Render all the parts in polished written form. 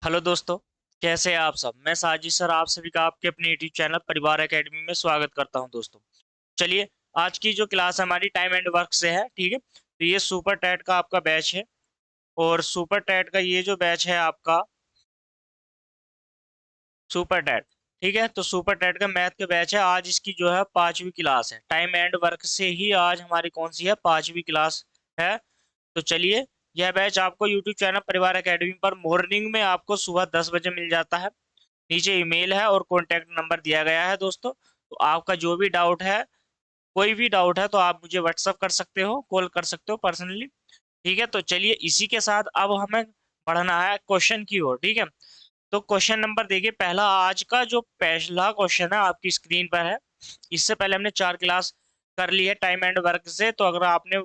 Hello दोस्तों, कैसे हैं आप सब। मैं साजिद सर आप सभी का आपके अपने यूट्यूब चैनल परिवार एकेडमी में स्वागत करता हूं। दोस्तों चलिए, आज की जो क्लास हमारी टाइम एंड वर्क से है, ठीक है। तो ये सुपर टैट का आपका बैच है और सुपर टैट का ये जो बैच है आपका सुपर टैट, ठीक है। तो सुपर टैट का मैथ का बैच है। आज इसकी जो है 5वीं क्लास है। टाइम एंड वर्क से ही आज हमारी कौन सी है, 5वीं क्लास है। तो चलिए, यह बैच आपको यूट्यूब चैनल परिवार एकेडमी पर मॉर्निंग में आपको सुबह 10 बजे मिल जाता है। नीचे ईमेल है और कॉन्टैक्ट नंबर दिया गया है दोस्तों। तो आपका जो भी डाउट है, कोई भी डाउट है, तो आप मुझे व्हाट्सअप कर सकते हो, कॉल कर सकते हो पर्सनली, ठीक है। तो चलिए, इसी के साथ अब हमें पढ़ना है क्वेश्चन की ओर, ठीक है। तो क्वेश्चन नंबर देखिए, पहला आज का जो पहला क्वेश्चन है आपकी स्क्रीन पर है। इससे पहले हमने 4 क्लास कर ली है टाइम एंड वर्क से। तो अगर आपने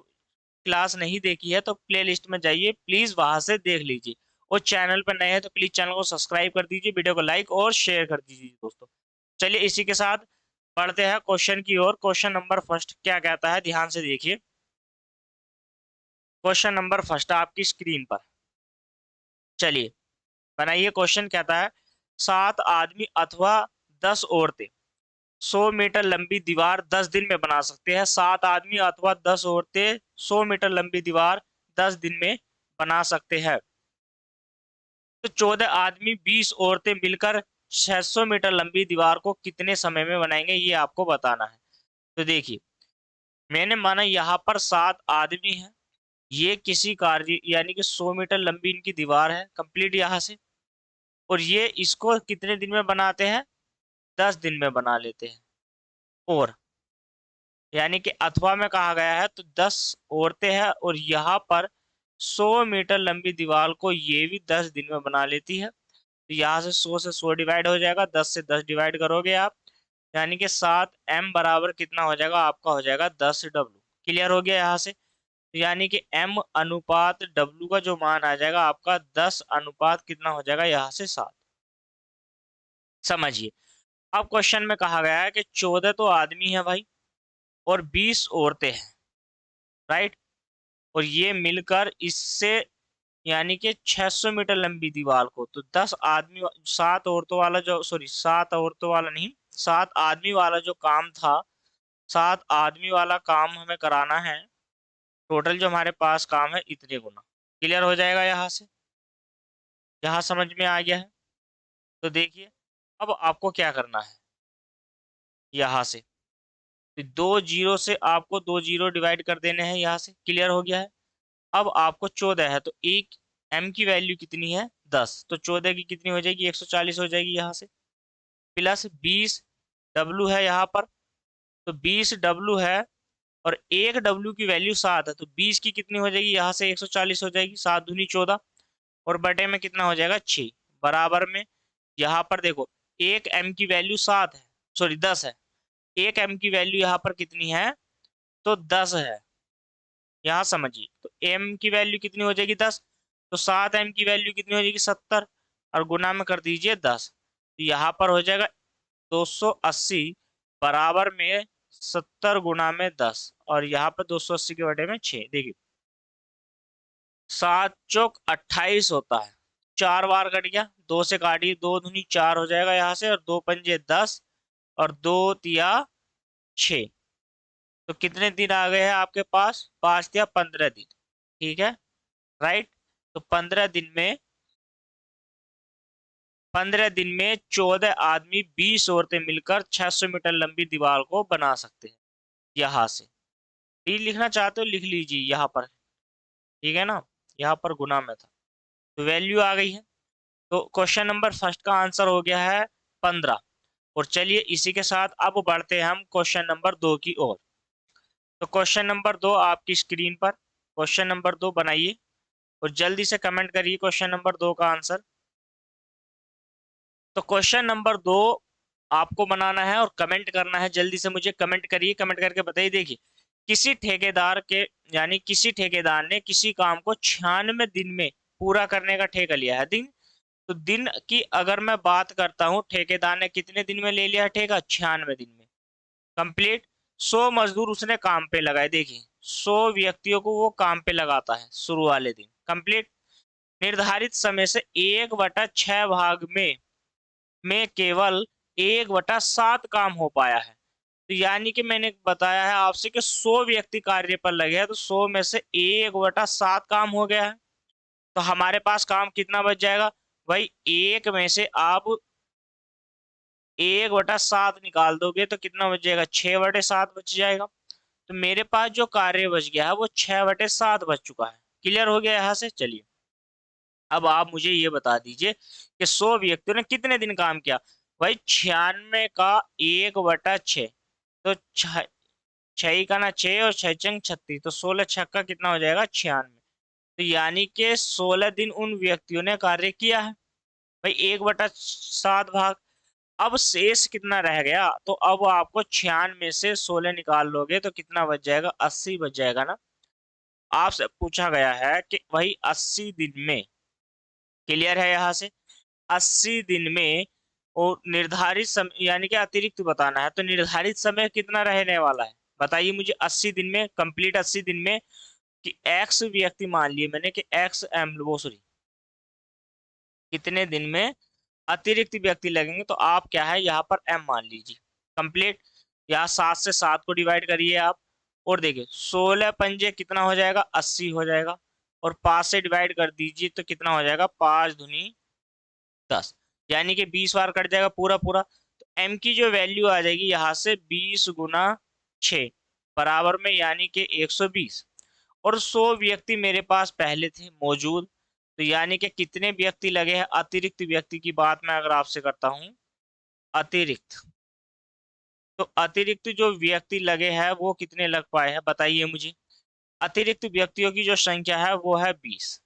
क्लास नहीं देखी है तो प्ले लिस्ट में जाइए, प्लीज वहां से देख लीजिए। और चैनल पर नए हैं तो प्लीज चैनल को सब्सक्राइब कर दीजिए, वीडियो को लाइक और शेयर कर दीजिए दोस्तों। चलिए, इसी के साथ बढ़ते हैं क्वेश्चन की ओर। क्वेश्चन नंबर फर्स्ट क्या कहता है, ध्यान से देखिए। क्वेश्चन नंबर फर्स्ट आपकी स्क्रीन पर, चलिए बनाइए। क्वेश्चन कहता है, 7 आदमी अथवा 10 औरतें 100 मीटर लंबी दीवार 10 दिन में बना सकते हैं। 7 आदमी अथवा 10 औरतें 100 मीटर लंबी दीवार 10 दिन में बना सकते हैं। तो 14 आदमी 20 औरतें मिलकर 600 मीटर लंबी दीवार को कितने समय में बनाएंगे, ये आपको बताना है। तो देखिए, मैंने माना यहाँ पर 7 आदमी हैं। ये किसी कार्य यानी कि 100 मीटर लंबी इनकी दीवार है कंप्लीट यहाँ से। और ये इसको कितने दिन में बनाते हैं, 10 दिन में बना लेते हैं। और यानी कि अथवा में कहा गया है तो 10 औरतें हैं और यहाँ पर 100 मीटर लंबी दीवार को ये भी 10 दिन में बना लेती है। तो यहाँ से 100 से 100 डिवाइड हो जाएगा, 10 से 10 डिवाइड करोगे आप, यानी कि 7m बराबर कितना हो जाएगा, आपका हो जाएगा 10W। क्लियर हो गया यहाँ से। तो यानी कि m अनुपात W का जो मान आ जाएगा आपका 10 अनुपात कितना हो जाएगा, यहाँ से 7। समझिए, अब क्वेश्चन में कहा गया है कि 14 तो आदमी है भाई और 20 औरतें हैं, राइट। और ये मिलकर इससे यानी कि 600 मीटर लंबी दीवार को, तो 10 आदमी 7 औरतों वाला जो, सॉरी 7 औरतों वाला नहीं, 7 आदमी वाला जो काम था, 7 आदमी वाला काम हमें कराना है। टोटल जो हमारे पास काम है इतने गुना। क्लियर हो जाएगा यहाँ से, यहाँ समझ में आ गया है। तो देखिए, अब आपको क्या करना है, यहाँ से तो 2 जीरो से आपको 2 जीरो डिवाइड कर देने हैं यहाँ से। क्लियर हो गया है। अब आपको 14 है तो एक m की वैल्यू कितनी है, 10। तो 14 की कितनी हो जाएगी, 140 हो जाएगी यहाँ से। प्लस 20W है यहाँ पर, तो 20W है। और एक W की वैल्यू 7 है तो 20 की कितनी हो जाएगी, यहाँ से 140 हो जाएगी। 7 दूनी 14 और बटे में कितना हो जाएगा, 6 बराबर में। यहाँ पर देखो, एक m की वैल्यू 7 है, सॉरी 10 है। एक m की वैल्यू यहाँ पर कितनी है, तो 10 है। यहाँ समझिए, तो m की वैल्यू कितनी हो जाएगी, 10। तो 7m की वैल्यू कितनी हो जाएगी, 70। और गुना में कर दीजिए 10, तो यहाँ पर हो जाएगा 280 बराबर में 70 गुना में 10। और यहाँ पर 280 के बटे में 6। देखिए, 7 चौक 28 होता है, 4 बार कट गया, 2 से काटिए, 2 दूनी 4 हो जाएगा यहाँ से, और 2 पंजे 10 और 2 तिया 6। तो कितने दिन आ गए हैं आपके पास, 5 या 15 दिन, ठीक है, राइट। तो 15 दिन में 14 आदमी 20 औरतें मिलकर 600 मीटर लंबी दीवार को बना सकते हैं। यहाँ से डी लिखना चाहते हो लिख लीजिए यहाँ पर, ठीक है ना। यहाँ पर गुना में था तो वैल्यू आ गई है। तो क्वेश्चन नंबर फर्स्ट का आंसर हो गया है 15। और चलिए, इसी के साथ अब बढ़ते हैं हम क्वेश्चन नंबर 2 की ओर। तो क्वेश्चन नंबर 2 आपकी स्क्रीन पर, क्वेश्चन नंबर 2 बनाइए और जल्दी से कमेंट करिए क्वेश्चन नंबर 2 का आंसर। तो क्वेश्चन नंबर 2 आपको बनाना है और कमेंट करना है। जल्दी से मुझे कमेंट करिए, कमेंट करके बताइए। देखिए, किसी ठेकेदार के यानी किसी ठेकेदार ने किसी काम को 96 दिन में पूरा करने का ठेका लिया है। दिन, तो दिन की अगर मैं बात करता हूँ, ठेकेदार ने कितने दिन में ले लिया है ठेका, 96 दिन में कंप्लीट। 100 मजदूर उसने काम पे लगाए। देखिए, 100 व्यक्तियों को वो काम पे लगाता है शुरू वाले दिन कंप्लीट। निर्धारित समय से 1/6 भाग में केवल 1/7 काम हो पाया है। तो यानी कि मैंने बताया है आपसे कि 100 व्यक्ति कार्य पर लगे हैं, तो 100 में से 1/7 काम हो गया है। तो हमारे पास काम कितना बच जाएगा भाई? एक में से आप 1/7 निकाल दोगे तो कितना बच जाएगा? 6/7 बच जाएगा। तो मेरे पास जो कार्य बच गया है वो 6/7 बच चुका है। क्लियर हो गया यहाँ से? चलिए अब आप मुझे ये बता दीजिए कि 100 व्यक्तियों ने कितने दिन काम किया। भाई 96 का 1/6, तो छह का ना 6 और 6 × 36, तो 16 छक्का कितना हो जाएगा? 96। तो यानी कि 16 दिन उन व्यक्तियों ने कार्य किया है भाई, 1/7 भाग। अब शेष कितना रह गया? तो अब आपको 96 से 16 निकाल लोगे तो कितना बच जाएगा? 80 बच जाएगा ना। आपसे पूछा गया है कि भाई 80 दिन में, क्लियर है यहाँ से? 80 दिन में और निर्धारित समय यानी कि अतिरिक्त बताना है, तो निर्धारित समय कितना रहने वाला है बताइए मुझे? 80 दिन में, कंप्लीट 80 दिन में, कि एक्स व्यक्ति मान लिए मैंने कि एक्स एम वो सॉरी कितने दिन में अतिरिक्त व्यक्ति लगेंगे, तो आप क्या है यहाँ पर एम मान लीजिए। कंप्लीट यहाँ 7 से 7 को डिवाइड करिए आप, और देखिए 16 पंजे कितना हो जाएगा? 80 हो जाएगा। और 5 से डिवाइड कर दीजिए तो कितना हो जाएगा? 5 दूनी 10, यानी कि 20 बार कट जाएगा पूरा पूरा। तो एम की जो वैल्यू आ जाएगी यहाँ से 20 × 6 बराबर में, यानी कि 120। और 100 व्यक्ति मेरे पास पहले थे मौजूद, तो यानी कि कितने व्यक्ति लगे हैं? अतिरिक्त व्यक्ति की बात मैं अगर आपसे करता हूं, अतिरिक्त, तो अतिरिक्त जो व्यक्ति लगे हैं वो कितने लग पाए हैं बताइए मुझे? अतिरिक्त व्यक्तियों की जो संख्या है वो है 20।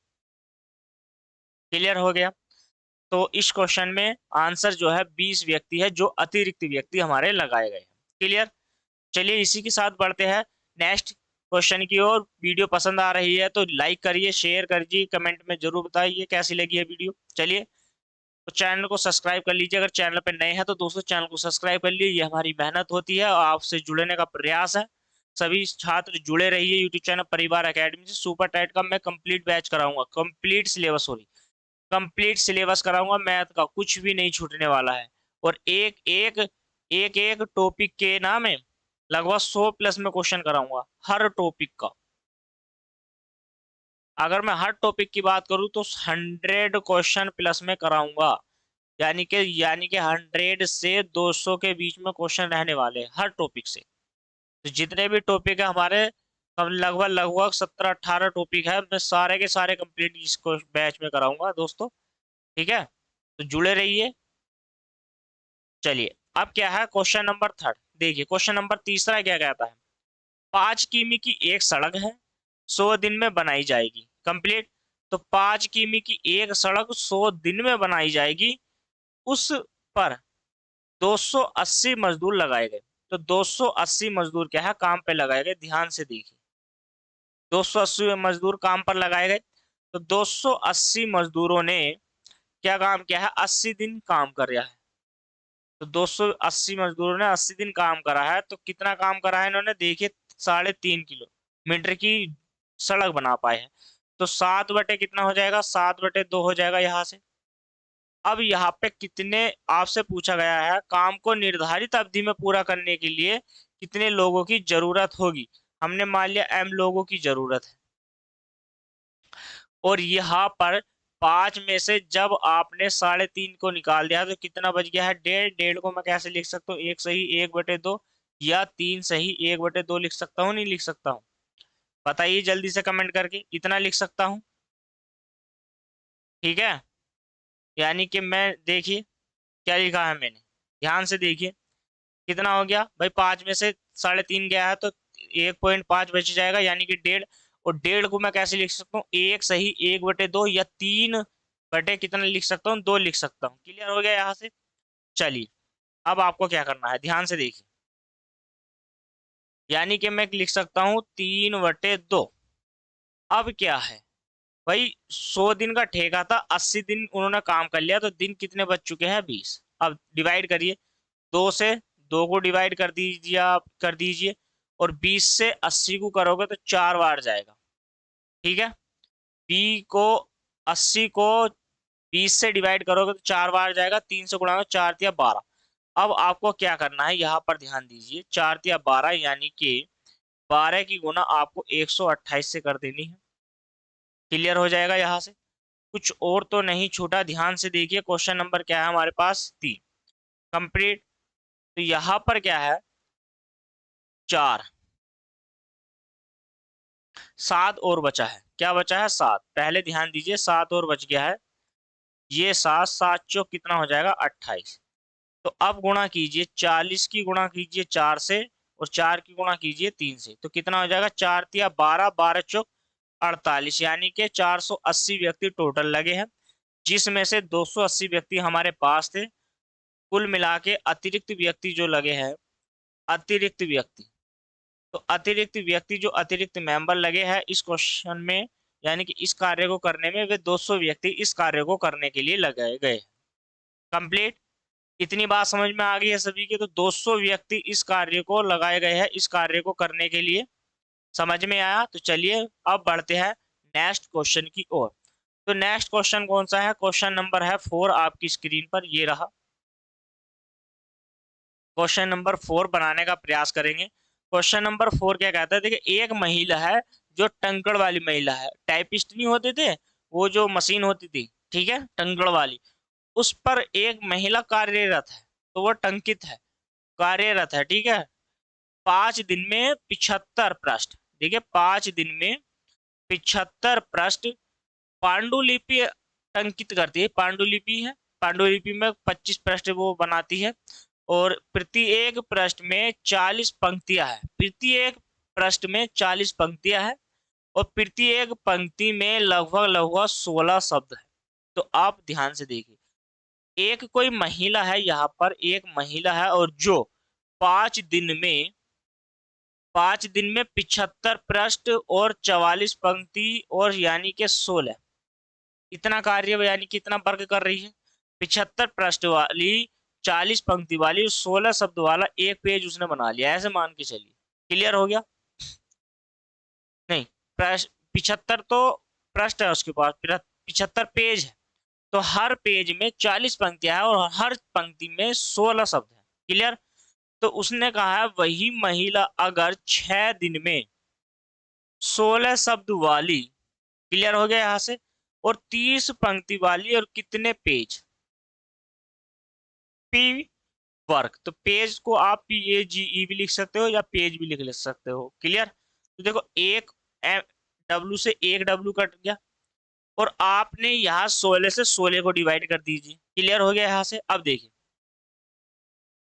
क्लियर हो गया? तो इस क्वेश्चन में आंसर जो है 20 व्यक्ति है जो अतिरिक्त व्यक्ति हमारे लगाए गए हैं। क्लियर? चलिए इसी के साथ बढ़ते हैं नेक्स्ट क्वेश्चन की ओर। वीडियो पसंद आ रही है तो लाइक करिए, शेयर करिए, कमेंट में जरूर बताइए कैसी लगी है वीडियो। चलिए तो चैनल को सब्सक्राइब कर लीजिए, अगर चैनल पर नए हैं तो दोस्तों चैनल को सब्सक्राइब कर लीजिए, ये हमारी मेहनत होती है और आपसे जुड़ने का प्रयास है। सभी छात्र जुड़े रहिए यूट्यूब चैनल परिवार एकेडमी से। सुपर टाइट का मैं कंप्लीट बैच कराऊंगा, complete syllabus sorry complete syllabus कराऊंगा, मैथ का कुछ भी नहीं छूटने वाला है। और एक टॉपिक के नाम है लगभग 100+ में क्वेश्चन कराऊंगा हर टॉपिक का। अगर मैं हर टॉपिक की बात करूं तो 100 क्वेश्चन+ में कराऊंगा, यानी कि 100 से 200 के बीच में क्वेश्चन रहने वाले हैं हर टॉपिक से। तो जितने भी टॉपिक है हमारे, हम लगभग लगभग 17-18 टॉपिक है, मैं सारे के सारे कंप्लीट इसको बैच में कराऊंगा दोस्तों। ठीक है, तो जुड़े रहिए। चलिए अब क्या है क्वेश्चन नंबर थर्ड, देखिए क्वेश्चन नंबर तीसरा क्या कहता है? 5 किमी की एक सड़क है, 100 दिन में बनाई जाएगी। कंप्लीट। तो 5 किमी की एक सड़क 100 दिन में बनाई जाएगी, उस पर 280 मजदूर लगाए गए। तो 280 मजदूर क्या है काम पे लगाए गए, ध्यान से देखिए। 280 मजदूर काम पर लगाए गए, तो 280 मजदूरों ने क्या काम किया है? 80 दिन काम कर रहा है। तो 280 मजदूरों ने 80 दिन काम करा है, तो कितना काम करा है इन्होंने? देखिए 3.5 किलोमीटर की सड़क बना पाए हैं। तो 7 बटे कितना हो जाएगा? 7/2 हो जाएगा यहाँ से। अब यहाँ पे कितने, आपसे पूछा गया है काम को निर्धारित अवधि में पूरा करने के लिए कितने लोगों की जरूरत होगी। हमने मान लिया m लोगों की जरूरत है, और यहाँ पर 5 में से जब आपने 3.5 को निकाल दिया तो कितना बच गया है? 1.5। 1.5 को मैं कैसे लिख सकता हूँ? 1 सही 1/2, या 3 सही 1/2 लिख सकता हूँ, नहीं लिख सकता हूँ? बताइए जल्दी से कमेंट करके, इतना लिख सकता हूँ। ठीक है, यानी कि मैं देखिए क्या लिखा है मैंने, ध्यान से देखिए कितना हो गया भाई। 5 में से 3.5 गया है तो 1.5 बच जाएगा, यानी कि 1.5। और 1.5 को मैं कैसे लिख सकता हूँ? 1 सही 1/2, या 3 बटे कितना लिख सकता हूँ? 2 लिख सकता हूँ। क्लियर हो गया यहाँ से? चलिए अब आपको क्या करना है, ध्यान से देखिए। यानी कि मैं लिख सकता हूँ 3/2। अब क्या है भाई, 100 दिन का ठेका था, 80 दिन उन्होंने काम कर लिया, तो दिन कितने बच चुके हैं? 20। अब डिवाइड करिए, 2 से 2 को डिवाइड कर दीजिए, आप कर दीजिए, और 20 से 80 को करोगे तो 4 बार जाएगा। ठीक है, बी को 80 को 20 से डिवाइड करोगे तो 4 बार जाएगा, 3 से गुणा 4 तिया 12। अब आपको क्या करना है, यहाँ पर ध्यान दीजिए, 4 तिया 12 यानी कि 12 की गुना आपको 128 से कर देनी है। क्लियर हो जाएगा यहाँ से, कुछ और तो नहीं छूटा। ध्यान से देखिए क्वेश्चन नंबर क्या है हमारे पास, 3 कंप्लीट। तो यहाँ पर क्या है, 4, 7 और बचा है। क्या बचा है, 7। पहले ध्यान दीजिए 7 और बच गया है, ये 7, 7 चौक कितना हो जाएगा 28। तो अब गुणा कीजिए, 40 की गुणा कीजिए 4 से, और 4 की गुणा कीजिए 3 से, तो कितना हो जाएगा, 4 तिया 12, 12 चौक 48, यानी कि 480 व्यक्ति टोटल लगे हैं, जिसमें से 280 व्यक्ति हमारे पास थे। कुल मिला के अतिरिक्त व्यक्ति जो लगे हैं, अतिरिक्त व्यक्ति, तो अतिरिक्त व्यक्ति जो अतिरिक्त मेंबर लगे हैं इस क्वेश्चन में, यानी कि इस कार्य को करने में, वे 200 व्यक्ति इस कार्य को करने के लिए लगाए गए। कंप्लीट। इतनी बात समझ में आ गई है सभी के, तो 200 व्यक्ति इस कार्य को लगाए गए हैं इस कार्य को करने के लिए। समझ में आया? तो चलिए अब बढ़ते हैं नेक्स्ट क्वेश्चन की ओर। तो नेक्स्ट क्वेश्चन कौन सा है, क्वेश्चन नंबर है 4 आपकी स्क्रीन पर, ये रहा। क्वेश्चन नंबर 4 बनाने का प्रयास करेंगे। क्वेश्चन नंबर 4 क्या कहता है, देखिए, एक महिला है जो टंकड़ वाली महिला है, टाइपिस्ट नहीं होते थे, वो जो मशीन होती थी, ठीक है, टंकड़ वाली, उस पर एक महिला कार्यरत है, तो वो टंकित है, कार्यरत है, ठीक है। 5 दिन में 75 पृष्ठ, देखिए 5 दिन में 75 पृष्ठ पांडुलिपि टंकित करती है। पांडुलिपि है, पांडुलिपि में 25 पृष्ठ वो बनाती है, और प्रत्येक पृष्ठ में 40 पंक्तियां है, प्रत्येक पृष्ठ में 40 पंक्तियां है, और प्रत्येक पंक्ति में लगभग लगभग 16 शब्द है। तो आप ध्यान से देखिए, एक कोई महिला है, यहाँ पर एक महिला है, और जो 5 दिन में 75 पृष्ठ और 44 पंक्ति, और यानी कि 16, इतना कार्य यानी कि इतना वर्क कर रही है। 75 पृष्ठ वाली, 40 पंक्ति वाली, 16 शब्द वाला एक पेज उसने बना लिया, ऐसे मान के चलिए। क्लियर हो गया? नहीं, 75 तो पृष्ठ है उसके पास, 75 पेज है, तो हर पेज में 40 पंक्तियां हैं और हर पंक्ति में 16 शब्द है। क्लियर? तो उसने कहा है, वही महिला अगर 6 दिन में 16 शब्द वाली, क्लियर हो गया यहां से, और 30 पंक्ति वाली, और कितने पेज, पी वर्क, तो पेज को आप PAGE भी लिख सकते हो या पेज भी लिख सकते हो। क्लियर? तो देखो, एक डब्ल्यू से एक डब्ल्यू कट गया, और आपने यहाँ 16 से 16 को डिवाइड कर दीजिए। क्लियर हो गया यहाँ से? अब देखिए,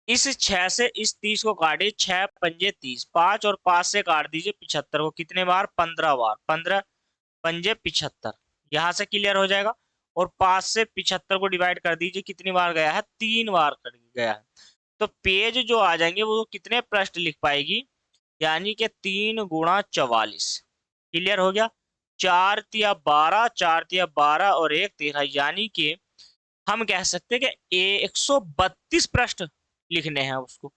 इस 6 से इस 30 को काटिए, 6 पंजे 30, 5 और 5 से काट दीजिए 75 को, कितने बार, 15 बार, 15 पंजे 75, यहाँ से क्लियर हो जाएगा। और 5 से 75 को डिवाइड कर दीजिए, कितनी बार गया है, 3 बार कर गया है। तो पेज जो आ जाएंगे वो कितने पृष्ठ लिख पाएगी, यानी कि 3 गुणा 44। क्लियर हो गया? 4 तिया 12, 4 तिया 12 और 1 13, यानी कि हम कह सकते हैं कि 132 पृष्ठ लिखने हैं उसको।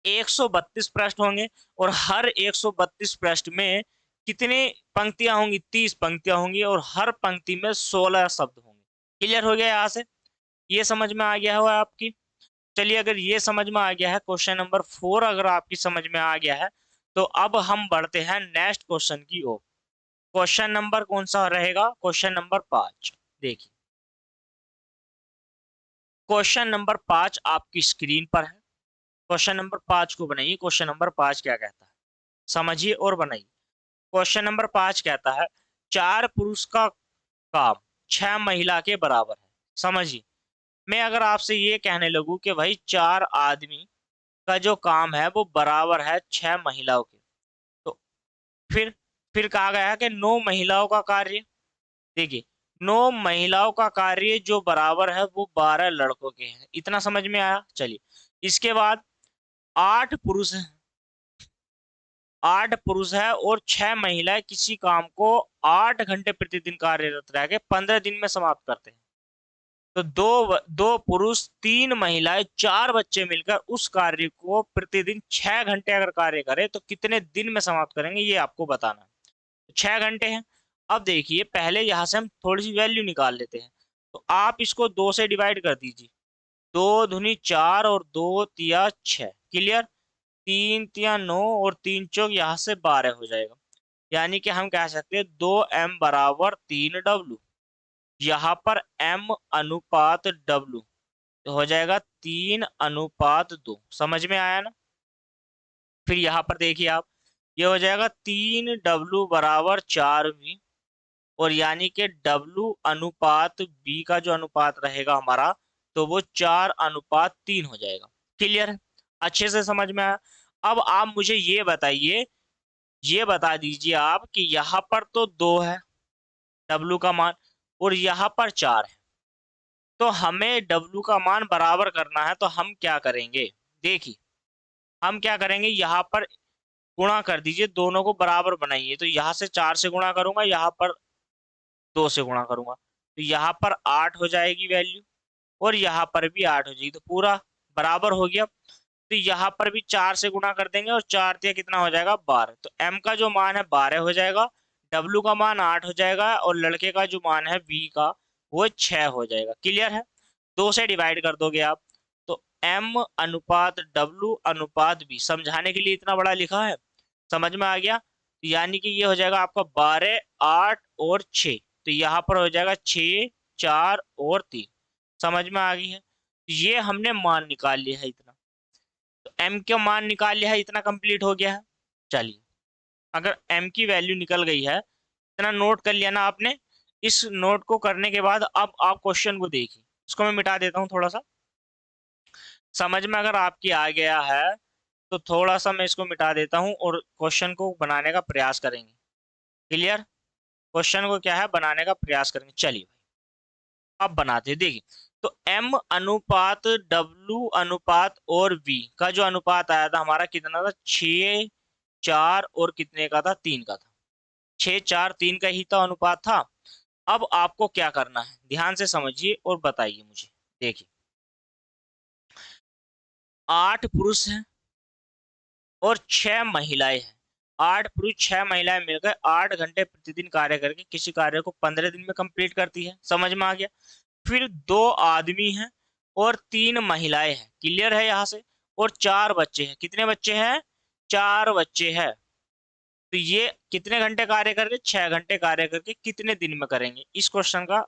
132 पृष्ठ होंगे, और हर 132 पृष्ठ में कितने पंक्तियां होंगी, 30 पंक्तियां होंगी, और हर पंक्ति में 16 शब्द होंगे। क्लियर हो गया यहाँ से? ये समझ में आ गया है आपकी? चलिए, अगर ये समझ में आ गया है, क्वेश्चन नंबर 4 अगर आपकी समझ में आ गया है, तो अब हम बढ़ते हैं नेक्स्ट क्वेश्चन की ओर। क्वेश्चन नंबर कौन सा रहेगा, क्वेश्चन नंबर 5। देखिए, क्वेश्चन नंबर 5 आपकी स्क्रीन पर है। क्वेश्चन नंबर 5 को बनाइए। क्वेश्चन नंबर 5 क्या कहता है, समझिए और बनाइए। क्वेश्चन नंबर 5 कहता है, 4 पुरुष का काम 6 महिला के बराबर है। समझिए, मैं अगर आपसे ये कहने लगूं कि भाई 4 आदमी का जो काम है वो बराबर है 6 महिलाओं के, तो फिर फिर कहा गया है कि 9 महिलाओं का कार्य, देखिए, 9 महिलाओं का कार्य जो बराबर है वो 12 लड़कों के हैं। इतना समझ में आया? चलिए, इसके बाद 8 पुरुष हैं, 8 पुरुष है और 6 महिलाएं किसी काम को 8 घंटे प्रतिदिन कार्यरत रह के 15 दिन में समाप्त करते हैं। तो दो पुरुष, 3 महिलाएं, 4 बच्चे मिलकर उस कार्य को प्रतिदिन 6 घंटे अगर कार्य करें तो कितने दिन में समाप्त करेंगे, ये आपको बताना है। 6 घंटे हैं, अब देखिए पहले यहाँ से हम थोड़ी सी वैल्यू निकाल लेते हैं। तो आप इसको 2 से डिवाइड कर दीजिए। 2 दूनी 4 और 2 तिया 6, क्लियर। 3 तिया 9 और 3 चौक यहाँ से 12 हो जाएगा। यानी कि हम कह सकते हैं 2m = 3w। यहाँ पर m अनुपात w तो हो जाएगा 3:2। समझ में आया ना। फिर यहाँ पर देखिए आप, ये हो जाएगा 3w = 4v। और यानी कि w अनुपात b का जो अनुपात रहेगा हमारा, तो वो 4:3 हो जाएगा। क्लियर है, अच्छे से समझ में आया। अब आप मुझे ये बताइए, ये बता दीजिए आप कि यहाँ पर तो 2 है w का मान, और यहाँ पर 4 है। तो हमें w का मान बराबर करना है, तो हम क्या करेंगे। देखिए हम क्या करेंगे, यहाँ पर गुणा कर दीजिए, दोनों को बराबर बनाइए। तो यहाँ से 4 से गुणा करूंगा, यहाँ पर 2 से गुणा करूंगा, तो यहाँ पर 8 हो जाएगी वैल्यू, और यहाँ पर भी 8 हो जाएगी। तो पूरा बराबर हो गया। तो यहाँ पर भी 4 से गुणा कर देंगे, और 4 कितना हो जाएगा 12। तो m का जो मान है 12 हो जाएगा, w का मान 8 हो जाएगा, और लड़के का जो मान है b का वो 6 हो जाएगा। क्लियर है, 2 से डिवाइड कर दोगे आप। तो m अनुपात w अनुपात b, समझाने के लिए इतना बड़ा लिखा है, समझ में आ गया। यानी कि ये हो जाएगा आपका 12, 8 और 6। तो यहाँ पर हो जाएगा 6, 4 और 3। समझ में आ गई है। ये हमने मान निकाल लिया है इतना। तो m का मान निकाल लिया है, इतना कंप्लीट हो गया है। चलिए, अगर m की वैल्यू निकल गई है, इतना नोट कर लिया ना आपने। इस नोट को करने के बाद अब आप क्वेश्चन को देखिए। इसको मैं मिटा देता हूँ थोड़ा सा, समझ में अगर आपकी आ गया है तो थोड़ा सा मैं इसको मिटा देता हूँ, और क्वेश्चन को बनाने का प्रयास करेंगे। क्लियर, क्वेश्चन को क्या है बनाने का प्रयास करेंगे। चलिए अब बनाते हैं, देखिए। तो m अनुपात w अनुपात और v का जो अनुपात आया था हमारा कितना था, 6, 4 और कितने का था, 3 का था। 6, 4, 3 का ही तो अनुपात था। अब आपको क्या करना है, ध्यान से समझिए और बताइए मुझे। देखिए 8 पुरुष हैं और 6 महिलाएं हैं। 8 पुरुष 6 महिलाएं मिलकर 8 घंटे प्रतिदिन कार्य करके किसी कार्य को 15 दिन में कंप्लीट करती है। समझ में आ गया। फिर 2 आदमी हैं और 3 महिलाएं हैं। क्लियर है यहाँ से। और 4 बच्चे हैं। कितने बच्चे हैं, 4 बच्चे हैं। तो ये कितने घंटे कार्य करके, 6 घंटे कार्य करके कितने दिन में करेंगे। इस क्वेश्चन का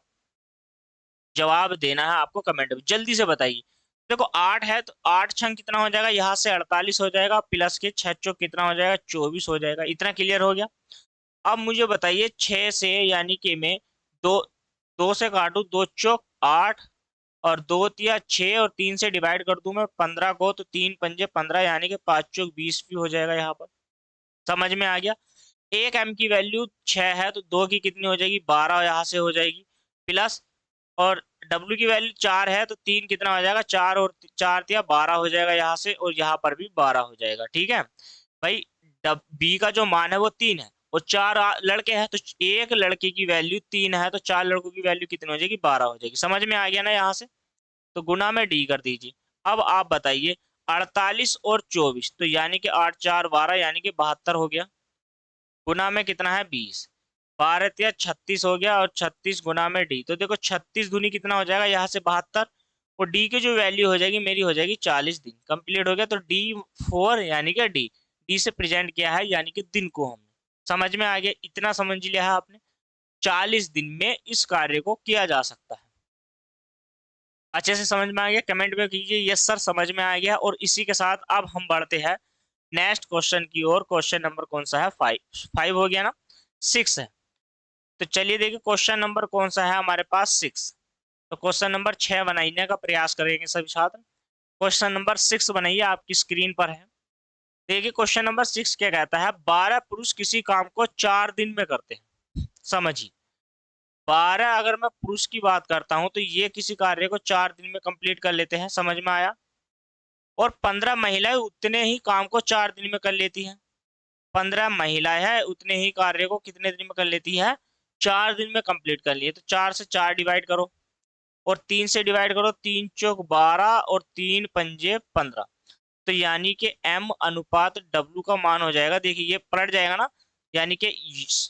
जवाब देना है आपको कमेंट में, जल्दी से बताइए। देखो 8 है तो 8 छंग कितना हो जाएगा, यहाँ से 48 हो जाएगा, प्लस के 6 चौक कितना हो जाएगा, 24 हो जाएगा। इतना क्लियर हो गया। अब मुझे बताइए 6 से, यानी कि मैं दो 2 से काटू, 2 चौक 8, और 2 तिया 6, और 3 से डिवाइड कर दूं मैं 15 को, तो 3 पंजे 15, यानी कि 5 चौक 20 भी हो जाएगा यहाँ पर। समझ में आ गया। एक m की वैल्यू 6 है तो 2 की कितनी हो जाएगी, 12 यहाँ से हो जाएगी, प्लस। और w की वैल्यू 4 है तो 3 कितना हो जाएगा, 4 और 4 तिया 12 हो जाएगा यहाँ से, और यहाँ पर भी 12 हो जाएगा। ठीक है भाई। b का जो मान है वो 3 है, और 4 लड़के हैं, तो एक लड़के की वैल्यू 3 है, तो 4 लड़कों की वैल्यू कितनी हो जाएगी, 12 हो जाएगी। समझ में आ गया ना यहाँ से। तो गुना में d कर दीजिए। अब आप बताइए 48 और 24, तो यानी कि 8, 4, 12, यानी कि 72 हो गया। गुना में कितना है 20, 12 तिया 36 हो गया, और 36 गुना में डी। तो देखो 36 दूनी कितना हो जाएगा, यहाँ से 72, और डी की जो वैल्यू हो जाएगी मेरी हो जाएगी 40 दिन। कंप्लीट हो गया। तो D4 यानी कि डी से प्रेजेंट किया है, यानी कि दिन को हमने। समझ में आ गया, इतना समझ लिया है आपने। 40 दिन में इस कार्य को किया जा सकता है। अच्छे से समझ में आ गया, कमेंट में कीजिए यस सर समझ में आ गया। और इसी के साथ अब हम बढ़ते हैं नेक्स्ट क्वेश्चन की ओर। क्वेश्चन नंबर कौन सा है, 5 हो गया ना, 6 है। तो चलिए देखिए क्वेश्चन नंबर कौन सा है हमारे पास, 6। तो क्वेश्चन नंबर 6 बनाने का प्रयास करेंगे सभी छात्र। क्वेश्चन नंबर 6 बनाइए, आपकी स्क्रीन पर है। देखिए क्वेश्चन नंबर 6 क्या कहता है, 12 पुरुष किसी काम को 4 दिन में करते हैं। समझिए 12 अगर मैं पुरुष की बात करता हूं तो ये किसी कार्य को 4 दिन में कंप्लीट कर लेते हैं। समझ में आया। और 15 महिलाएं उतने ही काम को 4 दिन में कर लेती हैं। 15 महिलाएं हैं, उतने ही कार्य को कितने दिन में कर लेती है, 4 दिन में कंप्लीट कर लिए। तो 4 से 4 डिवाइड करो, और 3 से डिवाइड करो, 3 चौक 12, और 3 पंजे 15। तो यानी कि m अनुपात w का मान हो जाएगा, देखिए ये पलट जाएगा ना, यानी कि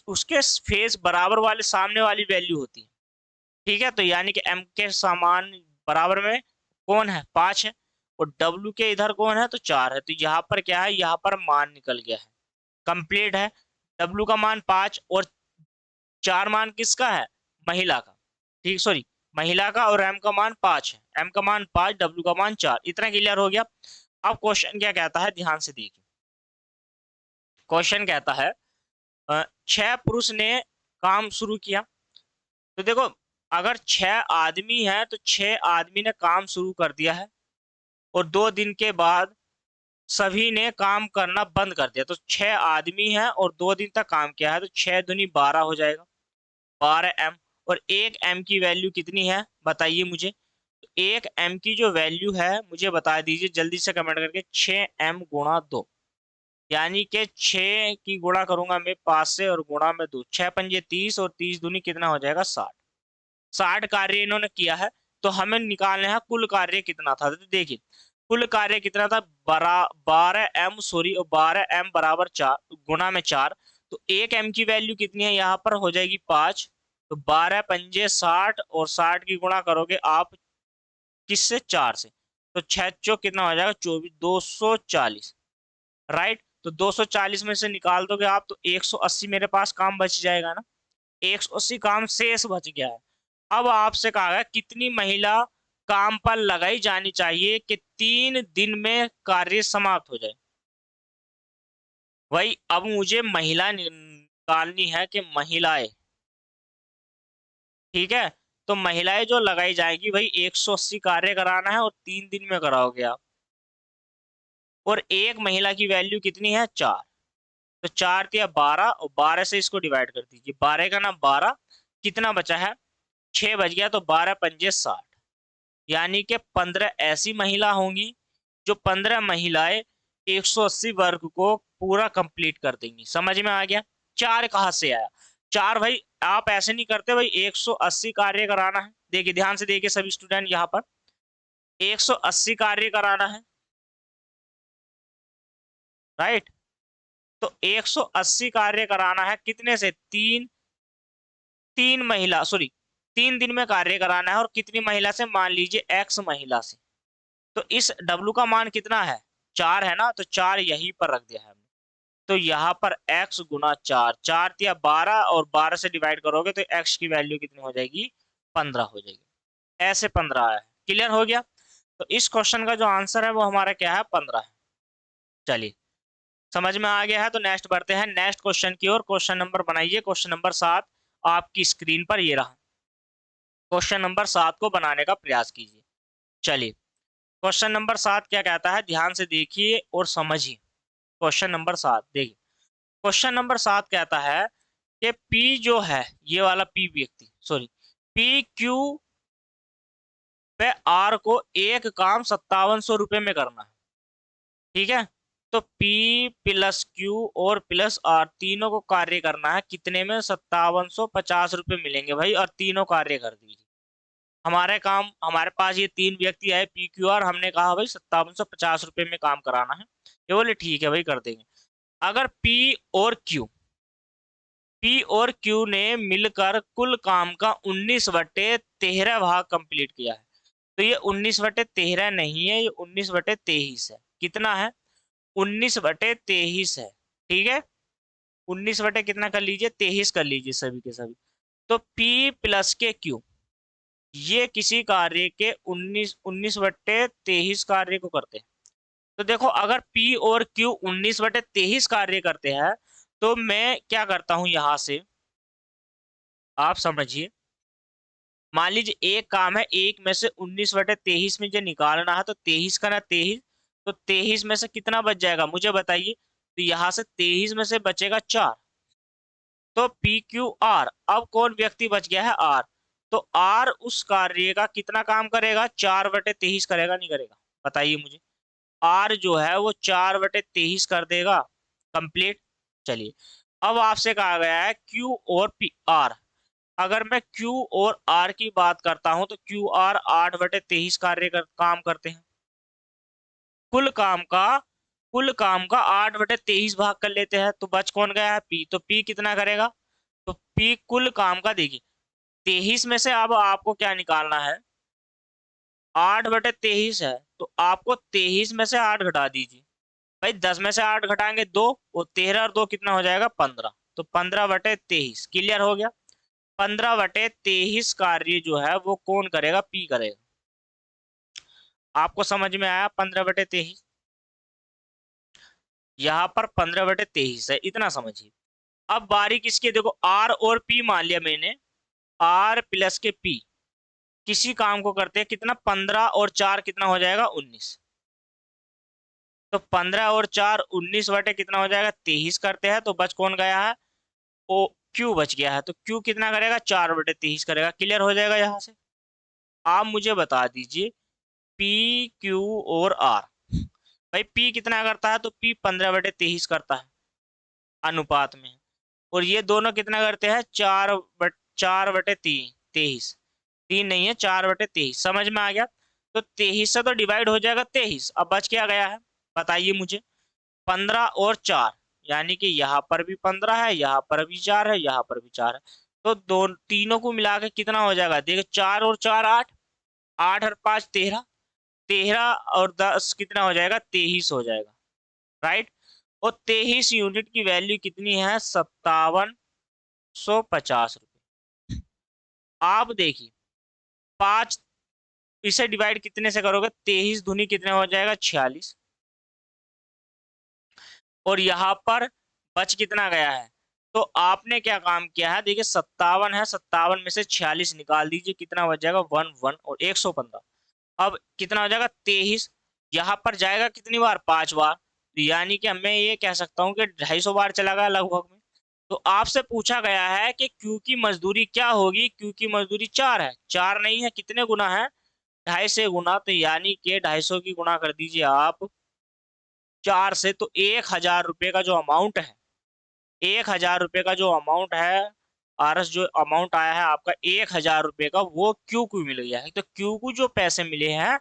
उसके फेस बराबर वाले सामने वाली वैल्यू होती है। ठीक है, तो यानी कि m के समान बराबर में कौन है, 5 है, और w के इधर कौन है, तो 4 है। तो यहाँ पर क्या है, यहाँ पर मान निकल गया है, कंप्लीट है। w का मान 5 और 4 मान किसका है, महिला का। ठीक, सॉरी, महिला का, और m का मान 5 है, m का मान 5, w का मान 4। इतना क्लियर हो गया। अब क्वेश्चन क्या कहता है, ध्यान से देखिए। क्वेश्चन कहता है 6 पुरुष ने काम शुरू किया। तो देखो, अगर 6 आदमी है तो 6 आदमी ने काम शुरू कर दिया है, और 2 दिन के बाद सभी ने काम करना बंद कर दिया। तो 6 आदमी है और 2 दिन तक काम किया है, तो 6 दूनी 12 हो जाएगा, 12 m। और 1 m की वैल्यू कितनी है, बताइए मुझे। तो 1 m की जो वैल्यू है मुझे बता दीजिए जल्दी से कमेंट करके। 6 m गुणा 2, यानी कि 6 की गुणा करूंगा मैं 5 से, और गुणा में 2, 6 पंजे 30, और 30 दूनी कितना हो जाएगा, 60। 60 कार्य इन्होंने किया है। तो हमें निकालना है कुल कार्य कितना था। तो देखिए, कुल कार्य कितना था, 12 m, सॉरी, और 12 m बराबर 4, गुणा में 4। तो 1 m की वैल्यू कितनी है, यहाँ पर हो जाएगी 5। तो 12 पंजे 60, और 60 की गुणा करोगे आप किससे, 4 से। तो 6 चौक कितना हो जाएगा, 24, 240। राइट, तो 240 में से निकाल दोगे आप तो 180 मेरे पास काम बच जाएगा ना। 180 काम शेष बच गया है। अब आपसे कहा गया कितनी महिला काम पर लगाई जानी चाहिए कि 3 दिन में कार्य समाप्त हो जाए। भाई अब मुझे महिला निकालनी है कि महिलाएं, ठीक है। तो महिलाएं जो लगाई जाएगी भाई, 180 कार्य कराना है और 3 दिन में कराओगे आप। और एक महिला की वैल्यू कितनी है, 4। तो 4 या 12, और 12 से इसको डिवाइड कर दीजिए, 12 का नाम 12, कितना बचा है, 6 बच गया। तो 12 पंजे 60, यानी कि 15 ऐसी महिला होंगी, जो 15 महिलाएं 180 वर्ग को पूरा कंप्लीट कर देंगी। समझ में आ गया। 4 कहाँ से आया, 4 भाई आप ऐसे नहीं करते भाई, 180 कार्य कराना है। देखिए ध्यान से देखिए सभी स्टूडेंट, यहाँ पर 180 कार्य कराना है, राइट। तो 180 कार्य कराना है कितने से, तीन, तीन महिला, सॉरी, 3 दिन में कार्य कराना है, और कितनी महिला से, मान लीजिए एक्स महिला से। तो इस W का मान कितना है, 4 है ना, तो 4 यहीं पर रख दिया है हमने। तो यहाँ पर x गुना 4, 4 या 12, और 12 से डिवाइड करोगे तो x की वैल्यू कितनी हो जाएगी, 15 हो जाएगी। ऐसे 15 आया है। क्लियर हो गया। तो इस क्वेश्चन का जो आंसर है वो हमारा क्या है, 15 है। चलिए, समझ में आ गया है। तो नेक्स्ट बढ़ते हैं, नेक्स्ट क्वेश्चन की ओर। क्वेश्चन नंबर बनाइए, क्वेश्चन नंबर 7 आपकी स्क्रीन पर ये रहा। क्वेश्चन नंबर 7 को बनाने का प्रयास कीजिए। चलिए, क्वेश्चन नंबर 7 क्या कहता है, ध्यान से देखिए और समझिए। क्वेश्चन नंबर 7 देखिए, क्वेश्चन नंबर 7 कहता है कि P जो है, ये वाला P व्यक्ति, सॉरी, पी क्यू पे R को एक काम 5700 रुपये में करना है। ठीक है, तो P प्लस Q और प्लस R तीनों को कार्य करना है, कितने में, 5750 रुपये मिलेंगे भाई, और तीनों कार्य कर दीजिए। हमारे काम, हमारे पास ये 3 व्यक्ति आए पी क्यू आर, हमने कहा भाई 5750 रुपये में काम कराना है। ये बोले ठीक है भाई, कर देंगे। अगर पी और क्यू ने मिलकर कुल काम का 19/13 भाग कंप्लीट किया है। तो ये 19/13 नहीं है, ये 19/23 है। कितना है, 19/23 है। ठीक है, 19 बटे कितना कर लीजिए, 23 कर लीजिए सभी के सभी। तो P प्लस के Q, ये किसी कार्य के 19/23 कार्य को करते हैं। तो देखो, अगर P और Q 19/23 कार्य करते हैं, तो मैं क्या करता हूं यहां से, आप समझिए। मान लीजिए एक काम है, एक में से 19/23 में जो निकालना है, तो 23 का ना 23, तो 23 में से कितना बच जाएगा मुझे बताइए। तो यहां से 23 में से बचेगा 4। तो पी क्यू आर, अब कौन व्यक्ति बच गया है, आर। तो आर उस कार्य का कितना काम करेगा, 4/23 करेगा, नहीं करेगा, बताइए मुझे। आर जो है वो 4/23 कर देगा, कंप्लीट। चलिए, अब आपसे कहा गया है क्यू और पी आर। अगर मैं क्यू और आर की बात करता हूं, तो क्यू आर 8/23 काम करते हैं। कुल काम का कुल काम का 8/23 भाग कर लेते हैं तो बच कौन गया है, पी। तो पी कितना करेगा, तो पी कुल काम का, देखिए 23 में से अब आपको क्या निकालना है, 8/23 है तो आपको 23 में से 8 घटा दीजिए। भाई 10 में से 8 घटाएंगे 2, वो 13 और 2 कितना हो जाएगा 15, तो 15/23 क्लियर हो गया। 15/23 कार्य जो है वो कौन करेगा, पी करेगा। आपको समझ में आया 15/23, यहाँ पर 15/23 है, इतना समझिए। अब बारी किसकी, देखो आर और पी मान लिया मैंने, आर प्लस के पी किसी काम को करते हैं कितना, 15 और 4 कितना हो जाएगा 19, तो 15 और 4 19 बटे कितना हो जाएगा 23 करते हैं तो बच कौन गया है, ओ क्यू बच गया है। तो क्यू कितना करेगा, 4/23 करेगा। क्लियर हो जाएगा यहाँ से। आप मुझे बता दीजिए पी क्यू और आर, भाई पी कितना करता है, तो पी 15/23 करता है अनुपात में, और ये दोनों कितना करते हैं, 4/23, 3 नहीं है 4/23। समझ में आ गया। तो 23 से तो डिवाइड हो जाएगा 23, अब बच क्या गया है बताइए मुझे, 15 और 4, यानी कि यहाँ पर भी 15 है, यहाँ पर भी 4 है, यहाँ पर भी 4 है, तो दो तीनों को मिला के कितना हो जाएगा, देखिए 4 और 4 8, 8 और 5 13, 13 और 10 कितना हो जाएगा 23 हो जाएगा, राइट। और 23 यूनिट की वैल्यू कितनी है, 5750 रुपये। आप देखिए 5, इसे डिवाइड कितने से करोगे, 23 दूनी कितने हो जाएगा 46, और यहाँ पर बच कितना गया है, तो आपने क्या काम किया है, देखिए 57 है, 57 में से 46 निकाल दीजिए, कितना बच जाएगा 1 1 और 115। अब कितना हो जाएगा 23, यहाँ पर जाएगा कितनी बार 5 बार, तो यानी कि मैं ये कह सकता हूँ कि 250 बार चला गया लगभग में। तो आपसे पूछा गया है कि क्यू की मजदूरी क्या होगी, क्यू की मजदूरी 4 है, 4 नहीं है, कितने गुना है 250 से गुना, तो यानी कि 250 की गुना कर दीजिए आप 4 से, तो 1000 रुपये का जो अमाउंट है, 1000 रुपये का जो अमाउंट है, आरस जो अमाउंट आया है आपका 1000 रुपये का, वो क्यू को मिल गया है। तो क्यू को जो पैसे मिले हैं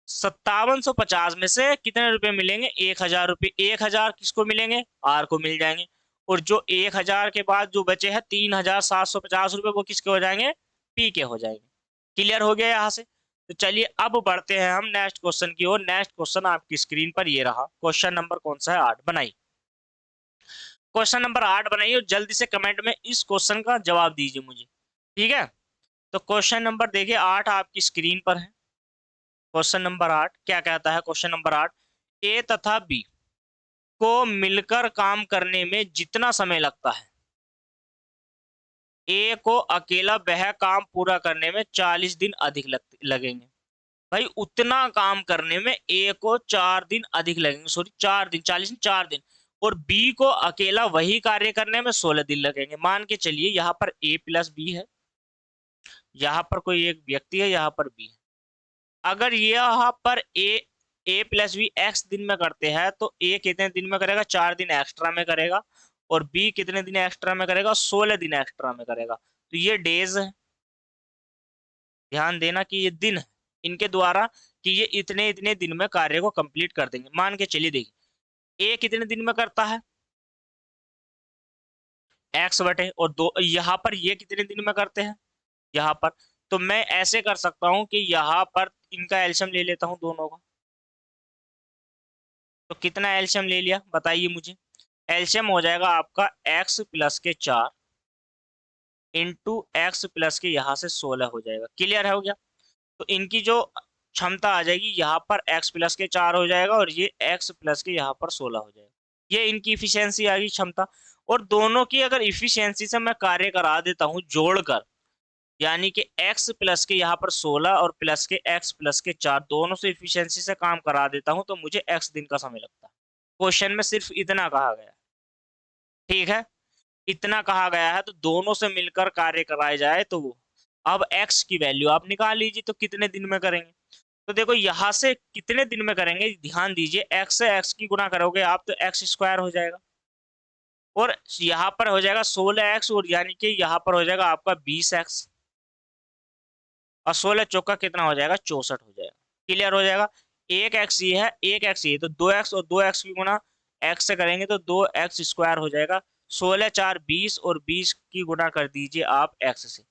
5750 में से कितने रुपए मिलेंगे, 1000 रुपये, 1000 किसको मिलेंगे, आर को मिल जाएंगे, और जो 1000 के बाद जो बचे हैं 3750 रुपये वो किसके हो जाएंगे, पी के हो जाएंगे। क्लियर हो गया यहाँ से। तो चलिए अब बढ़ते हैं हम नेक्स्ट क्वेश्चन की ओर। नेक्स्ट क्वेश्चन आपकी स्क्रीन पर ये रहा, क्वेश्चन नंबर कौन सा है, 8 बनाइए। क्वेश्चन नंबर 8 बनाइए और जल्दी से कमेंट में इस क्वेश्चन का जवाब दीजिए मुझे, ठीक है। तो क्वेश्चन नंबर देखिए 8 आपकी स्क्रीन पर है। क्वेश्चन नंबर 8 क्या कहता है, क्वेश्चन नंबर 8, ए तथा बी को मिलकर काम करने में जितना समय लगता है, ए को अकेला वह काम पूरा करने में 40 दिन अधिक लगेंगे। भाई उतना काम करने में ए को 4 दिन अधिक लगेंगे, सॉरी 4 दिन, 40 दिन 4 दिन, और बी को अकेला वही कार्य करने में 16 दिन लगेंगे। मान के चलिए यहाँ पर ए प्लस बी है, यहाँ पर कोई एक व्यक्ति है, यहाँ पर बी है। अगर यहाँ पर ए प्लस बी एक्स दिन में करते हैं तो ए कितने दिन में करेगा, 4 दिन एक्स्ट्रा में करेगा, और बी कितने दिन एक्स्ट्रा में करेगा, 16 दिन एक्स्ट्रा में करेगा। तो ये डेज है, ध्यान देना कि ये दिन है इनके द्वारा, कि ये इतने इतने दिन में कार्य को कंप्लीट कर देंगे। मान के चलिए देखिए ए कितने दिन में करता है, एक्स बटे, और दो यहाँ पर ये कितने दिन में करते हैं यहाँ पर। तो मैं ऐसे कर सकता हूँ कि यहाँ पर इनका एल्शियम ले लेता हूँ दोनों का। तो कितना एल्शियम ले लिया बताइए मुझे, एल्शियम हो जाएगा आपका एक्स प्लस के 4 इंटू एक्स प्लस के यहाँ से 16 हो जाएगा। क्लियर हो गया। तो इनकी जो क्षमता आ जाएगी, यहाँ पर एक्स प्लस के 4 हो जाएगा और ये एक्स प्लस के यहाँ पर 16 हो जाएगा। ये इनकी इफिशियंसी आ गई, क्षमता। और दोनों की अगर इफिशियंसी से मैं कार्य करा देता हूँ जोड़कर, यानी कि x प्लस के यहाँ पर 16 और प्लस के x प्लस के 4 दोनों से इफिशियंसी से काम करा देता हूं तो मुझे x दिन का समय लगता है। क्वेश्चन में सिर्फ इतना कहा गया है, ठीक है, इतना कहा गया है। तो दोनों से मिलकर कार्य कराया जाए तो वो, अब x की वैल्यू आप निकाल लीजिए तो कितने दिन में करेंगे। तो देखो यहाँ से कितने दिन में करेंगे, ध्यान दीजिए, x से x की गुणा करोगे आप तो x स्क्वायर हो जाएगा, और यहाँ पर हो जाएगा 16x, और यानी कि यहाँ पर हो जाएगा आपका 20x, और 16 चौका कितना हो जाएगा 64 हो जाएगा। क्लियर हो जाएगा। एक एक्स ये है, एक एक्स ये, तो 2x और 2x की गुना x से करेंगे तो 2x² हो जाएगा। 16 4 20 और 20 की गुना कर दीजिए आप x से,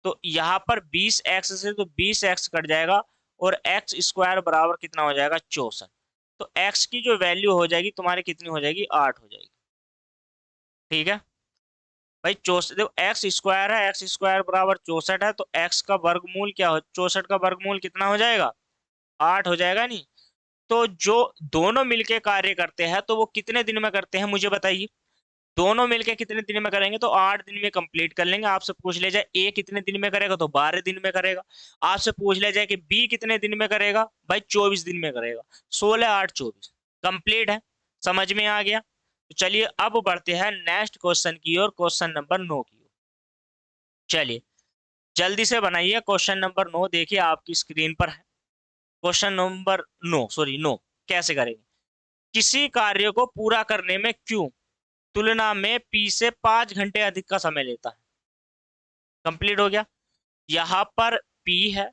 तो यहाँ पर 20x से तो 20x कट जाएगा और x² बराबर कितना हो जाएगा 64। तो x की जो वैल्यू हो जाएगी तुम्हारी कितनी हो जाएगी 8 हो जाएगी। ठीक है भाई, 64 देखो x² है, x² बराबर 64 है, तो x का वर्गमूल क्या हो, 64 का वर्गमूल कितना हो जाएगा 8 हो जाएगा नहीं। तो जो दोनों मिलके कार्य करते हैं तो वो कितने दिन में करते हैं मुझे बताइए। दोनों मिलके कितने दिन में करेंगे तो 8 दिन में कंप्लीट कर लेंगे। आपसे पूछ ले जाए ए कितने दिन में करेगा तो 12 दिन में करेगा। आपसे पूछ ले जाए कि बी कितने दिन में करेगा, भाई 24 दिन में करेगा। 16 8 24 कंप्लीट है। समझ में आ गया। तो चलिए अब बढ़ते हैं नेक्स्ट क्वेश्चन की ओर, क्वेश्चन नंबर 9 की ओर। चलिए जल्दी से बनाइए क्वेश्चन नंबर 9, देखिए आपकी स्क्रीन पर है। Question number 9, sorry 9। कैसे करेंगे, किसी कार्य को पूरा करने में क्यू तुलना में पी से 5 घंटे अधिक का समय लेता है। कंप्लीट हो गया। यहां पर पी है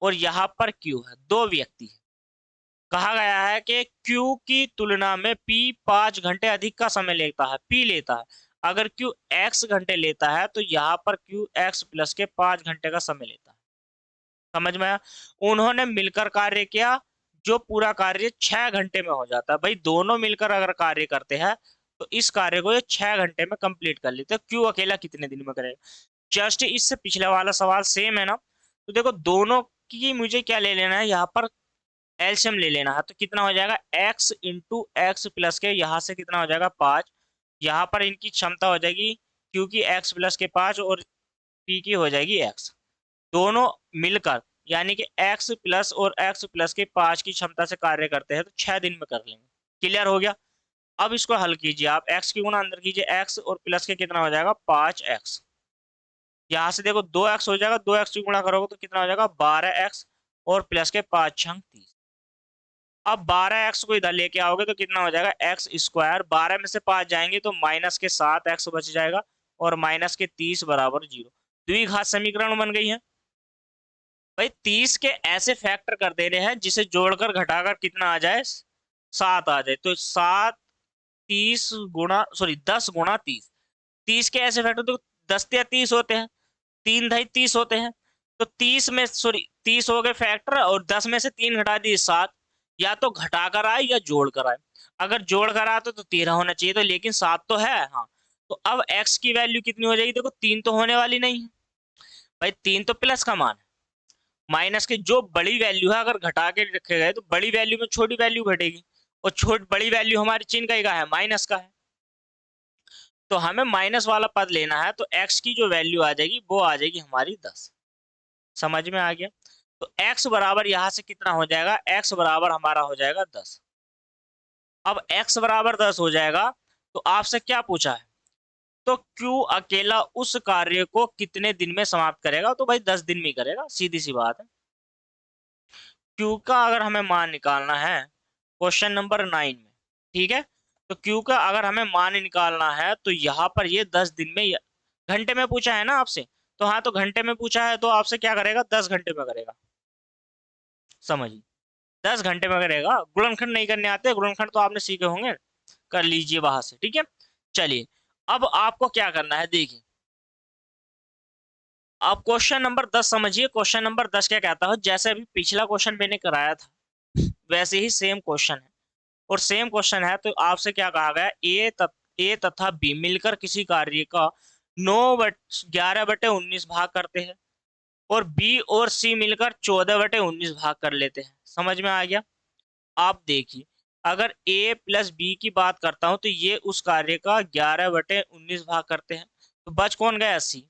और यहां पर क्यू है, दो व्यक्ति है। कहा गया है कि क्यू की तुलना में पी 5 घंटे अधिक का समय लेता है, पी लेता है। अगर क्यू एक्स घंटे लेता है तो यहाँ पर क्यू एक्स प्लस के 5 घंटे का समय लेता है। समझ में आया। उन्होंने मिलकर कार्य किया, जो पूरा कार्य 6 घंटे में हो जाता है। भाई दोनों मिलकर अगर कार्य करते हैं तो इस कार्य को ये 6 घंटे में कंप्लीट कर लेते हैं। क्यों अकेला कितने दिन में करेगा। जस्ट इससे पिछले वाला सवाल सेम है ना। तो देखो दोनों की मुझे क्या ले लेना है, यहाँ पर एलसीएम ले लेना है। तो कितना हो जाएगा x इंटू एक्स प्लस के यहाँ से कितना हो जाएगा 5। यहाँ पर इनकी क्षमता हो जाएगी क्योंकि x प्लस के 5 और p की हो जाएगी x। दोनों मिलकर यानी कि x प्लस और x प्लस के 5 की क्षमता से कार्य करते हैं तो 6 दिन में कर लेंगे। क्लियर हो गया। अब इसको हल कीजिए आप, x की गुना अंदर कीजिए, x और प्लस के कितना हो जाएगा 5x। यहाँ से देखो 2x हो जाएगा, 2x की गुणा करोगे तो कितना हो जाएगा 12x और प्लस के 5 छंग 30। अब 12x को इधर लेके आओगे तो कितना हो जाएगा x²। 12 में से 5 जाएंगे तो माइनस के 7x बच जाएगा और माइनस के 30 बराबर 0। द्विघात समीकरण बन गई है। भाई 30 के ऐसे फैक्टर कर दे रहे हैं जिसे जोड़कर घटाकर कितना आ जाए 7 आ जाए। तो 7 30 गुणा सॉरी 10 गुणा 30। 30 के ऐसे फैक्टर तो 10 या 30 होते हैं, 3 ढाई 30 होते हैं। तो 30 में सॉरी 30 हो गए फैक्टर और 10 में से 3 घटा दिए 7। या तो घटा कर आए या जोड़ कर आए। अगर जोड़ कर आते तो 13 होना चाहिए, तो लेकिन 7 तो है। हाँ तो अब x की वैल्यू कितनी हो जाएगी, देखो 3 तो होने वाली नहीं है भाई, 3 तो प्लस का मान है। माइनस के जो बड़ी वैल्यू है अगर घटा के रखे गए तो बड़ी वैल्यू में छोटी वैल्यू घटेगी, और बड़ी वैल्यू हमारी चिन्ह का है माइनस का है। तो हमें माइनस वाला पद लेना है, तो x की जो वैल्यू आ जाएगी वो आ जाएगी हमारी 10। समझ में आ गया। तो x बराबर यहां से कितना हो जाएगा, x बराबर हमारा हो जाएगा 10। अब x बराबर 10 हो जाएगा तो आपसे क्या पूछा है, तो Q अकेला उस कार्य को कितने दिन में समाप्त करेगा, तो भाई 10 दिन में ही करेगा, सीधी सी बात है। Q का अगर हमें मान निकालना है क्वेश्चन नंबर 9 में, ठीक है। तो Q का अगर हमें मान निकालना है तो यहाँ पर ये 10 दिन में, घंटे में पूछा है ना आपसे, तो हाँ तो घंटे में पूछा है तो आपसे क्या करेगा 10 घंटे में करेगा। समझिए 10 घंटे में करेगा। गुणनखंड नहीं करने आते, गुणनखंड तो आपने सीखे होंगे, कर लीजिए वहां से, ठीक है। चलिए अब आपको क्या करना है देखिए, आप क्वेश्चन नंबर 10 समझिए। क्वेश्चन नंबर 10 क्या कहता है, जैसे अभी पिछला क्वेश्चन मैंने कराया था वैसे ही सेम क्वेश्चन है। और सेम क्वेश्चन है तो आपसे क्या कहा गया, ए तथा बी मिलकर किसी कार्य का 11/19 भाग करते हैं और बी और सी मिलकर 14/19 भाग कर लेते हैं। समझ में आ गया। आप देखिए अगर a प्लस बी की बात करता हूं तो ये उस कार्य का 11/19 भाग करते हैं, तो बच कौन गया सी।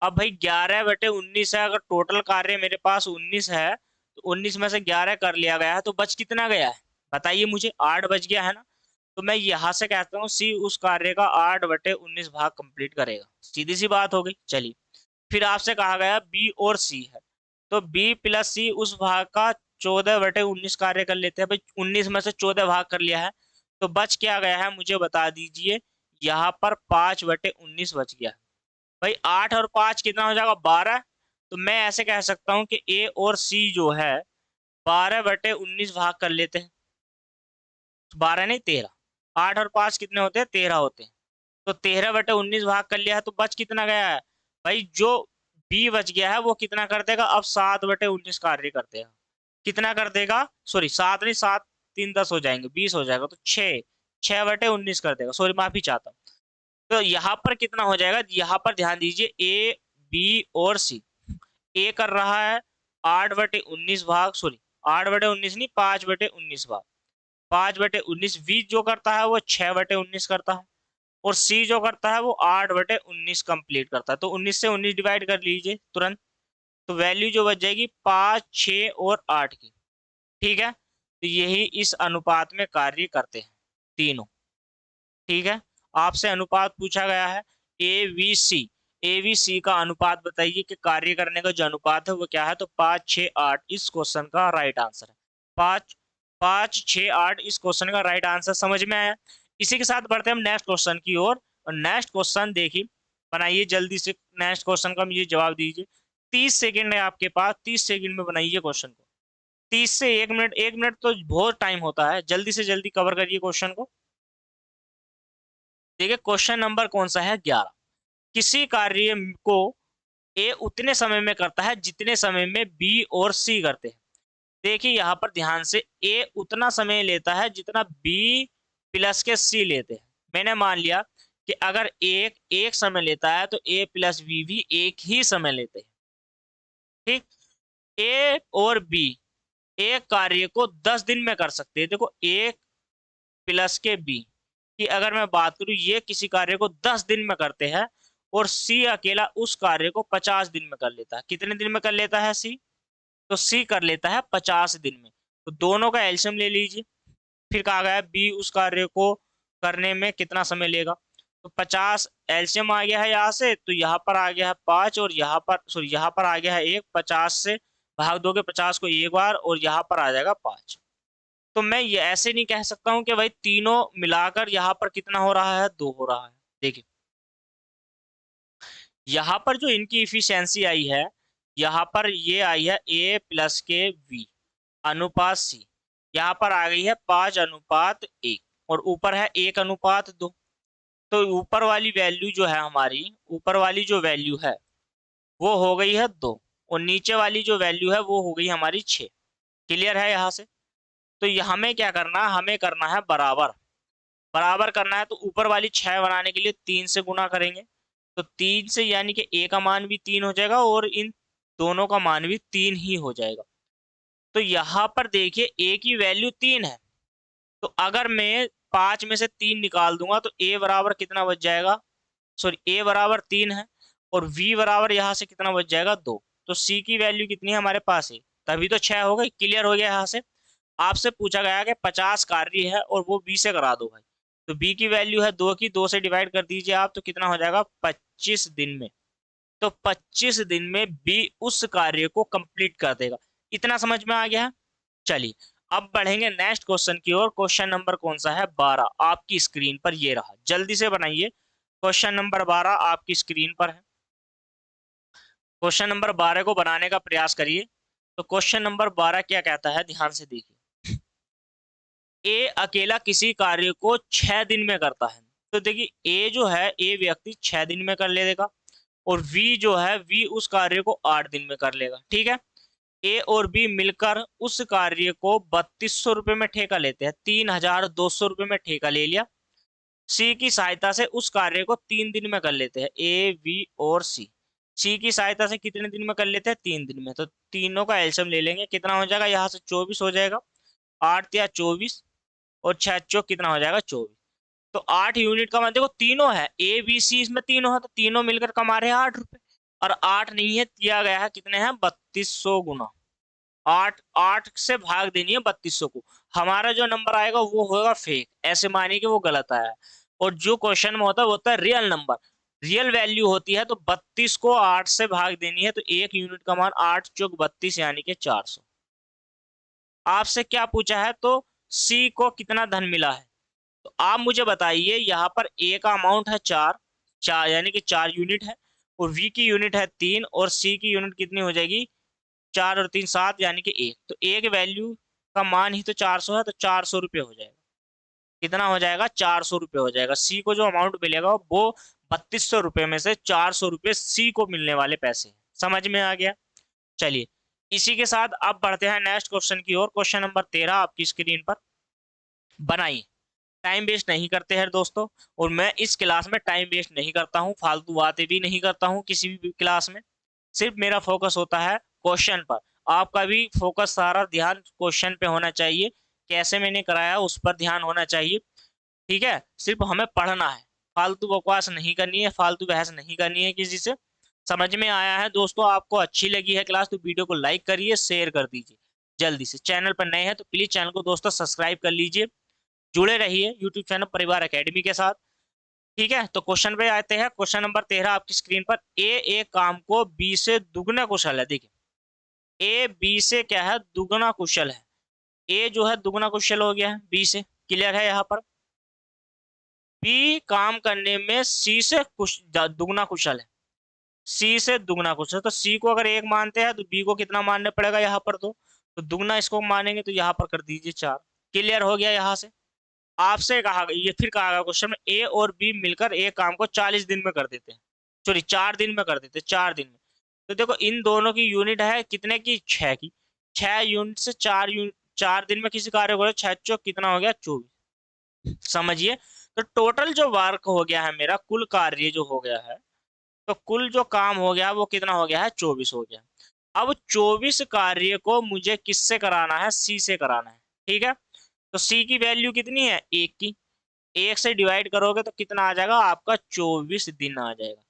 अब भाई 11/19 है, अगर टोटल कार्य मेरे पास 19 है तो 19 में से 11 कर लिया गया है, तो बच कितना गया है बताइए मुझे, 8 बच गया है ना। तो मैं यहां से कहता हूँ सी उस कार्य का 8/19 भाग कंप्लीट करेगा, सीधी सी बात हो गई। चलिए फिर आपसे कहा गया बी और सी है, तो बी प्लस सी उस भाग का 14/19 कार्य कर लेते हैं। भाई 19 में से 14 भाग कर लिया है, तो बच क्या गया है मुझे बता दीजिए। यहाँ पर 5/19 बच गया है। भाई 8 और 5 कितना हो जाएगा 12। तो मैं ऐसे कह सकता हूँ कि ए और सी जो है 12/19 भाग कर लेते हैं। 12 नहीं 13, 8 और 5 कितने होते हैं? 13 होते हैं। तो 13/19 भाग कर लिया है तो बच कितना गया है भाई? जो बी बच गया है वो कितना कर देगा? अब 7/19 कार्य कर देगा। कितना कर देगा? सॉरी 7 नहीं, 7 3 10 हो जाएंगे, 20 हो जाएगा, तो 6/19 कर देगा। सॉरी माफी चाहता हूँ। तो यहाँ पर कितना हो जाएगा? यहाँ पर ध्यान दीजिए, ए बी और सी। ए कर रहा है 8/19 भाग, सॉरी 8/19 नहीं, 5/19 भाग। 5/19 बी जो करता है वो 6/19 करता है, और सी जो करता है वो 8/19 कंप्लीट करता है। तो 19 से 19 डिवाइड कर लीजिए तुरंत, तो वैल्यू जो बच जाएगी 5, 6 और 8 की। ठीक है, तो यही इस अनुपात में कार्य करते हैं तीनों। ठीक है, आपसे अनुपात पूछा गया है A V C. A V सी का अनुपात बताइए कि कार्य करने का जो अनुपात है वो क्या है? तो 5, 6, 8 इस क्वेश्चन का राइट आंसर है। 5, 5, 6, 8 इस क्वेश्चन का राइट आंसर समझ में आया। इसी के साथ बढ़ते हैं हम नेक्स्ट क्वेश्चन की ओर। और नेक्स्ट क्वेश्चन देखिए, बनाइए जल्दी से। नेक्स्ट क्वेश्चन का मुझे जवाब दीजिए। 30 सेकेंड है आपके पास, 30 सेकेंड में बनाइए क्वेश्चन को। 30 से 1 मिनट, 1 मिनट तो बहुत टाइम होता है, जल्दी से जल्दी कवर करिए क्वेश्चन को। देखिए क्वेश्चन नंबर कौन सा है? 11। किसी कार्य को ए उतने समय में करता है जितने समय में बी और सी करते हैं। देखिए यहाँ पर ध्यान से, ए उतना समय लेता है जितना बी प्लस के सी लेते हैं। मैंने मान लिया कि अगर एक एक समय लेता है तो ए प्लस बी भी एक ही समय लेते हैं। ठीक, ए और बी एक कार्य को 10 दिन में कर सकते हैं। देखो एक प्लस के बी की अगर मैं बात करूं, ये किसी कार्य को 10 दिन में करते हैं, और सी अकेला उस कार्य को 50 दिन में कर लेता है। कितने दिन में कर लेता है सी? तो सी कर लेता है 50 दिन में। तो दोनों का एल्शियम ले लीजिए। फिर कहा गया है बी उस कार्य को करने में कितना समय लेगा। तो 50 एल्शियम आ गया है यहाँ से, तो यहाँ पर आ गया है 5, और यहाँ पर सॉरी यहाँ पर आ गया है 1। 50 से भाग दोगे 50 को एक बार, और यहाँ पर आ जाएगा 5। तो मैं ये ऐसे नहीं कह सकता हूँ कि भाई तीनों मिलाकर यहाँ पर कितना हो रहा है? 2 हो रहा है। देखिए यहाँ पर जो इनकी इफिशियंसी आई है, यहाँ पर ये आई है ए प्लस के वी अनुपात सी। यहाँ पर आ गई है 5:1, और ऊपर है 1:2। तो ऊपर वाली वैल्यू जो है हमारी, ऊपर वाली जो वैल्यू है वो हो गई है 2, और नीचे वाली जो वैल्यू है वो हो गई हमारी 6। क्लियर है यहाँ से? तो ये हमें क्या करना है? हमें करना है बराबर। बराबर करना है तो ऊपर वाली 6 बनाने के लिए 3 से गुना करेंगे। तो 3 से यानी कि ए का मान भी 3 हो जाएगा, और इन दोनों का मान भी 3 ही हो जाएगा। तो यहाँ पर देखिए ए की वैल्यू 3 है, तो अगर मैं 5 में से 3 निकाल दूंगा तो ए बराबर कितना बच जाएगा? सॉरी ए बराबर 3 है, और वी बराबर यहाँ से कितना बच जाएगा? 2। तो सी की वैल्यू कितनी है हमारे पास है? तभी तो 6 हो गई। क्लियर हो गया यहाँ से? आपसे पूछा गया कि 50 कार्य है और वो बी से करा दो भाई। तो बी की वैल्यू है 2 की, 2 से डिवाइड कर दीजिए आप, तो कितना हो जाएगा? 25 दिन में। तो 25 दिन में बी उस कार्य को कंप्लीट कर देगा। इतना समझ में आ गया है? चलिए अब बढ़ेंगे नेक्स्ट क्वेश्चन की ओर। क्वेश्चन नंबर कौन सा है? 12 आपकी स्क्रीन पर ये रहा, जल्दी से बनाइए। क्वेश्चन नंबर 12 आपकी स्क्रीन पर है। क्वेश्चन नंबर 12 को बनाने का प्रयास करिए। तो क्वेश्चन नंबर 12 क्या कहता है? ध्यान से देखिए। ए अकेला किसी कार्य को 6 दिन में करता है। तो देखिए ए जो है, ए व्यक्ति 6 दिन में कर लेगा, और वी जो है, वी उस कार्य को 8 दिन में कर लेगा। ठीक है, ए और बी मिलकर उस कार्य को 3200 रुपये में ठेका लेते हैं। 3200 रुपये में ठेका ले लिया। सी की सहायता से उस कार्य को 3 दिन में कर लेते हैं। ए बी और सी, सी की सहायता से कितने दिन में कर लेते हैं? 3 दिन में। तो तीनों का एल्शियम ले लेंगे। कितना हो जाएगा? यहाँ से 24 हो जाएगा। 8 या 24, और 6 चौक कितना हो जाएगा? 24। तो 8 यूनिट का मतलब, देखो तीनों है, ए बी सी इसमें तीनों है, तो तीनों मिलकर कमा रहे हैं 8 रुपए। और 8 नहीं है, दिया गया है कितने हैं? 3200 गुना 8। 8 से भाग देनी है 3200 को। हमारा जो नंबर आएगा वो होगा फेक, ऐसे मानिए कि वो गलत आया है। और जो क्वेश्चन में होता है वो होता है रियल नंबर, रियल वैल्यू होती है। तो 32 को 8 से भाग देनी है, तो 1 यूनिट का मान 8 चौक 32 यानी कि 400। आपसे क्या पूछा है? तो सी को कितना धन मिला है। तो आप मुझे बताइए, यहाँ पर ए का अमाउंट है 4, 4 यानी कि 4 यूनिट है, और वी की यूनिट है 3, और सी की यूनिट कितनी हो जाएगी? 4 और 3 7 यानी कि 1, तो एक वैल्यू का मान ही तो 400 है, तो 400 रुपये हो जाएगा। कितना हो जाएगा? 400 रुपये हो जाएगा। सी को जो अमाउंट मिलेगा वो 3200 रुपये में से 400 रुपये सी को मिलने वाले पैसे हैं। समझ में आ गया? चलिए इसी के साथ अब बढ़ते हैं नेक्स्ट क्वेश्चन की ओर। क्वेश्चन नंबर 13 आपकी स्क्रीन पर। बनाइए। टाइम वेस्ट नहीं करते हैं दोस्तों, और मैं इस क्लास में टाइम वेस्ट नहीं करता हूँ, फालतू बातें भी नहीं करता हूँ किसी भी क्लास में। सिर्फ मेरा फोकस होता है क्वेश्चन पर। आपका भी फोकस, सारा ध्यान क्वेश्चन पे होना चाहिए। कैसे मैंने कराया उस पर ध्यान होना चाहिए। ठीक है, सिर्फ हमें पढ़ना है, फालतू बकवास नहीं करनी है, फालतू बहस नहीं करनी है किसी से। समझ में आया है दोस्तों? आपको अच्छी लगी है क्लास तो वीडियो को लाइक करिए, शेयर कर दीजिए जल्दी से। चैनल पर नए हैं तो प्लीज चैनल को दोस्तों सब्सक्राइब कर लीजिए। जुड़े रहिए यूट्यूब चैनल परिवार एकेडमी के साथ। ठीक है, तो क्वेश्चन पे आते हैं। क्वेश्चन नंबर 13 आपकी स्क्रीन पर। ए एक काम को बी से दुगना कुशल है। देखिए ए बी से क्या है? दुगना कुशल है। ए जो है दुगना कुशल हो गया है बी से। क्लियर है यहाँ पर? बी काम करने में सी से दुगना कुशल है। सी से दुगना कुशल, तो सी को अगर एक मानते हैं तो बी को कितना मानना पड़ेगा यहाँ पर? तो दुगना इसको मानेंगे, तो यहाँ पर कर दीजिए 4। क्लियर हो गया? यहाँ से आपसे कहा गया, ये फिर कहा गया क्वेश्चन में, ए और बी मिलकर एक काम को 40 दिन में कर देते हैं। सॉरी 4 दिन में कर देते हैं, 4 दिन में। तो देखो इन दोनों की यूनिट है कितने की? 6 की। 6 यूनिट से 4 यूनिट 4 दिन में किसी कार्य को 6 चौक कितना हो गया? 24। समझिए, तो टोटल जो वर्क हो गया है मेरा, कुल कार्य जो हो गया है, तो कुल जो काम हो गया वो कितना हो गया है? 24 हो गया। अब 24 कार्य को मुझे किससे कराना है? सी से कराना है। ठीक है, तो सी की वैल्यू कितनी है? 1 की। 1 से डिवाइड करोगे तो कितना आ जाएगा आपका? 24 दिन आ जाएगा।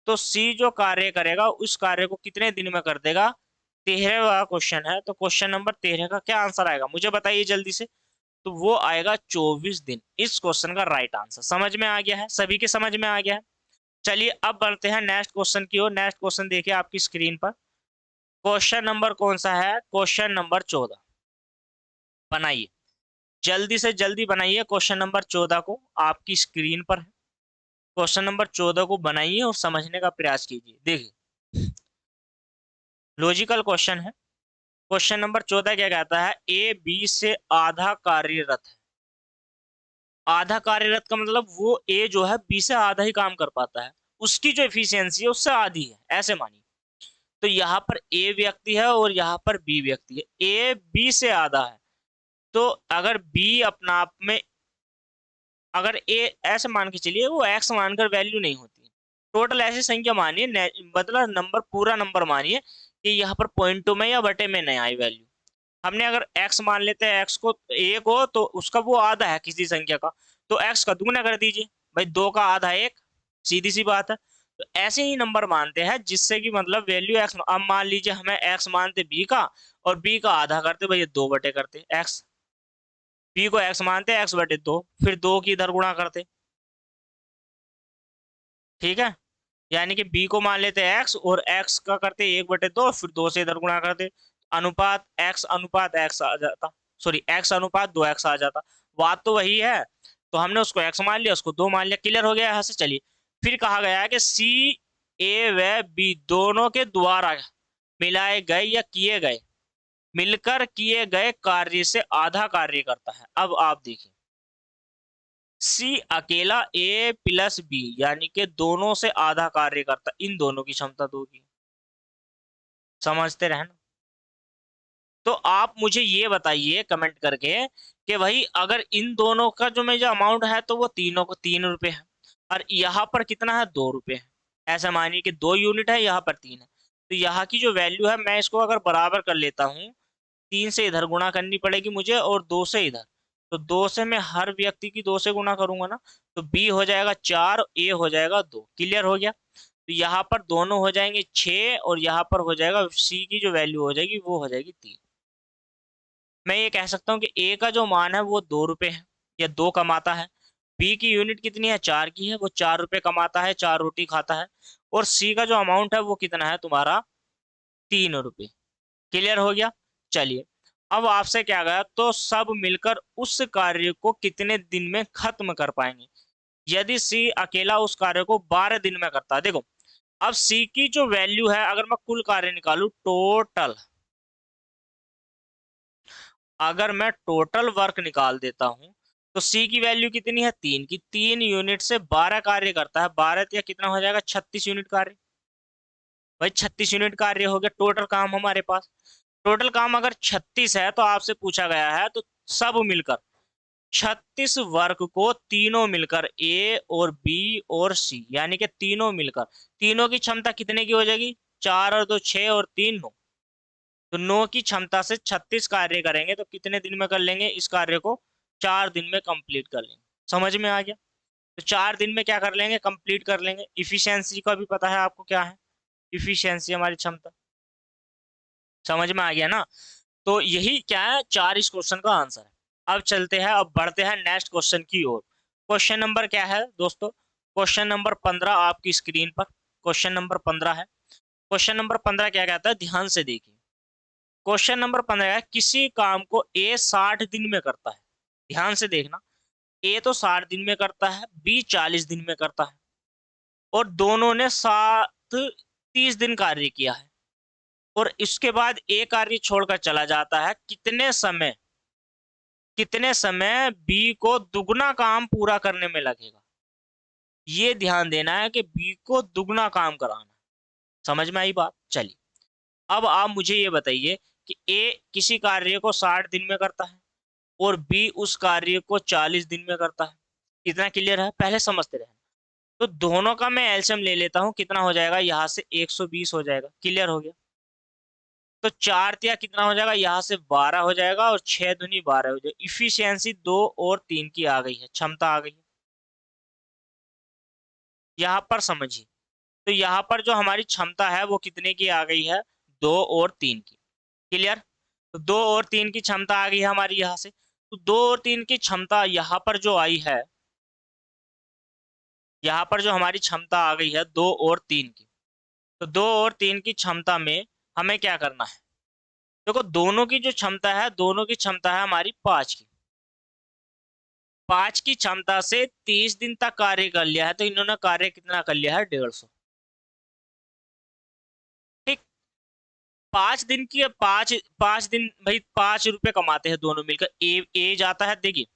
तो सी जो कार्य करेगा उस कार्य को कितने दिन में कर देगा? 13वां क्वेश्चन है, तो क्वेश्चन नंबर 13 का क्या आंसर आएगा मुझे बताइए जल्दी से। तो वो आएगा 24 दिन। इस क्वेश्चन का राइट आंसर। समझ में आ गया है? सभी के समझ में आ गया है? चलिए अब बढ़ते हैं नेक्स्ट क्वेश्चन की ओर। नेक्स्ट क्वेश्चन देखिए आपकी स्क्रीन पर। क्वेश्चन नंबर कौन सा है? Question number 14। बनाइए, जल्दी से जल्दी बनाइए क्वेश्चन नंबर 14 को। आपकी स्क्रीन पर है क्वेश्चन नंबर 14 को। बनाइए और समझने का प्रयास कीजिए। देखिए लॉजिकल क्वेश्चन है। क्वेश्चन नंबर 14 क्या कहता है? ए बी से आधा कार्यरत है। आधा कार्यरत का मतलब वो ए जो है बी से आधा ही काम कर पाता है, उसकी जो एफिशिएंसी है उससे आधी है, ऐसे मानिए। तो यहाँ पर ए व्यक्ति है और यहाँ पर बी व्यक्ति है। ए बी से आधा है, तो अगर बी अपना आप में, अगर ए ऐसे मान के चलिए, वो एक्स मानकर वैल्यू नहीं होती। टोटल ऐसी संख्या मानिए, मतलब नंबर, पूरा नंबर मानिए कि यहाँ पर पॉइंटों में या बटे में नहीं आई वैल्यू। हमने अगर x मान लेते हैं, x को ए को, तो उसका वो आधा है किसी संख्या का, तो x का दुगना कर दीजिए भाई। 2 का आधा 1, सीधी सी बात है। तो ऐसे ही नंबर मानते हैं जिससे कि मतलब वैल्यू x। अब मान लीजिए हमें x मानते b का और b का आधा करते भैया 2 बटे करते x। b को x मानते x बटे 2, फिर 2 की इधर गुणा करते। ठीक है, यानी कि b को मान लेते x और x का करते 1/2, फिर 2 से इधर गुणा करते। अनुपात x आ जाता, सॉरी x अनुपात 2x आ जाता। बात तो वही है। तो हमने उसको x मान लिया, उसको 2 मान लिया। क्लियर हो गया यहाँ से? चलिए फिर कहा गया है कि सी ए व बी दोनों के द्वारा मिलाए गए या किए गए, मिलकर किए गए कार्य से आधा कार्य करता है। अब आप देखिए, सी अकेला ए प्लस बी यानी कि दोनों से आधा कार्य करता, इन दोनों की क्षमता 2 की। समझते रहना। तो आप मुझे ये बताइए कमेंट करके कि भाई अगर इन दोनों का जो मेरा अमाउंट है तो वो तीनों को 3 रुपए है, और यहाँ पर कितना है? 2 रुपए है। ऐसा मानिए कि 2 यूनिट है, यहाँ पर 3 है। तो यहाँ की जो वैल्यू है, मैं इसको अगर बराबर कर लेता हूँ, 3 से इधर गुणा करनी पड़ेगी मुझे और 2 से इधर। तो 2 से मैं हर व्यक्ति की 2 से गुणा करूंगा ना, तो बी हो जाएगा 4, ए हो जाएगा 2। क्लियर हो गया? तो यहाँ पर दोनों हो जाएंगे 6 और यहाँ पर हो जाएगा सी की जो वैल्यू हो जाएगी वो हो जाएगी 3। मैं ये कह सकता हूँ कि ए का जो मान है वो 2 रुपए है या 2 कमाता है। बी की यूनिट कितनी है? 4 की है, वो 4 रुपए कमाता है, 4 रोटी खाता है। और सी का जो अमाउंट है वो कितना है तुम्हारा? 3 रुपए। क्लियर हो गया? चलिए अब आपसे क्या गया, तो सब मिलकर उस कार्य को कितने दिन में खत्म कर पाएंगे? यदि सी अकेला उस कार्य को 12 दिन में करता है। देखो अब सी की जो वैल्यू है, अगर मैं कुल कार्य निकालू टोटल, अगर मैं टोटल वर्क निकाल देता हूं तो सी की वैल्यू कितनी है 3 की, 3 यूनिट से 12 कार्य करता है, 12 या कितना हो जाएगा 36 यूनिट कार्य। भाई 36 यूनिट कार्य हो गया टोटल काम हमारे पास। टोटल काम अगर 36 है तो आपसे पूछा गया है तो सब मिलकर 36 वर्क को तीनों मिलकर ए और बी और सी यानी कि तीनों मिलकर, तीनों की क्षमता कितने की हो जाएगी, 4 और 2 6 और 3 9। तो 9 की क्षमता से 36 कार्य करेंगे तो कितने दिन में कर लेंगे इस कार्य को, 4 दिन में कंप्लीट कर लेंगे। समझ में आ गया? तो 4 दिन में क्या कर लेंगे, कंप्लीट कर लेंगे। इफिशियंसी का भी पता है आपको क्या है, इफिशियंसी हमारी क्षमता। समझ में आ गया ना? तो यही क्या है, 4 इस क्वेश्चन का आंसर है। अब चलते हैं, अब बढ़ते हैं नेक्स्ट क्वेश्चन की ओर। क्वेश्चन नंबर क्या है दोस्तों, क्वेश्चन नंबर 15 आपकी स्क्रीन पर क्वेश्चन नंबर 15 है। क्वेश्चन नंबर 15 क्या कहता है, ध्यान से देखिए। क्वेश्चन नंबर 15 है, किसी काम को ए 60 दिन में करता है। ध्यान से देखना, ए तो 60 दिन में करता है, बी 40 दिन में करता है, और दोनों ने साथ 30 दिन कार्य किया है, और इसके बाद ए कार्य छोड़कर चला जाता है। कितने समय बी को दुगना काम पूरा करने में लगेगा। ये ध्यान देना है कि बी को दुगना काम कराना है। समझ में आई बात? चलिए, अब आप मुझे ये बताइए कि ए किसी कार्य को 60 दिन में करता है और बी उस कार्य को 40 दिन में करता है। इतना क्लियर है? पहले समझते रहे। तो दोनों का मैं एलसीएम ले लेता हूं, कितना हो जाएगा, यहां से 120 हो जाएगा। क्लियर हो गया? तो 4 तिया कितना हो जाएगा, यहाँ से 12 हो जाएगा, और 6 दूनी 12 हो जाएगा। इफिशियंसी 2 और 3 की आ गई है, क्षमता आ गई है। यहाँ पर समझिए, तो यहाँ पर जो हमारी क्षमता है वो कितने की आ गई है, 2 और 3 की। क्लियर? तो 2 और 3 की क्षमता आ गई है हमारी यहाँ से। तो 2 और 3 की क्षमता यहाँ पर जो आई है, यहाँ पर जो हमारी क्षमता आ गई है 2 और 3 की, तो 2 और 3 की क्षमता में हमें क्या करना है। देखो, दोनों की जो क्षमता है, दोनों की क्षमता है हमारी 5 की। 5 की क्षमता से 30 दिन तक कार्य कर लिया है, तो इन्होंने कार्य कितना कर लिया है, 150। ठीक। 5 दिन की, 5 दिन भाई 5 रुपए कमाते हैं दोनों मिलकर। ए जाता है, देखिए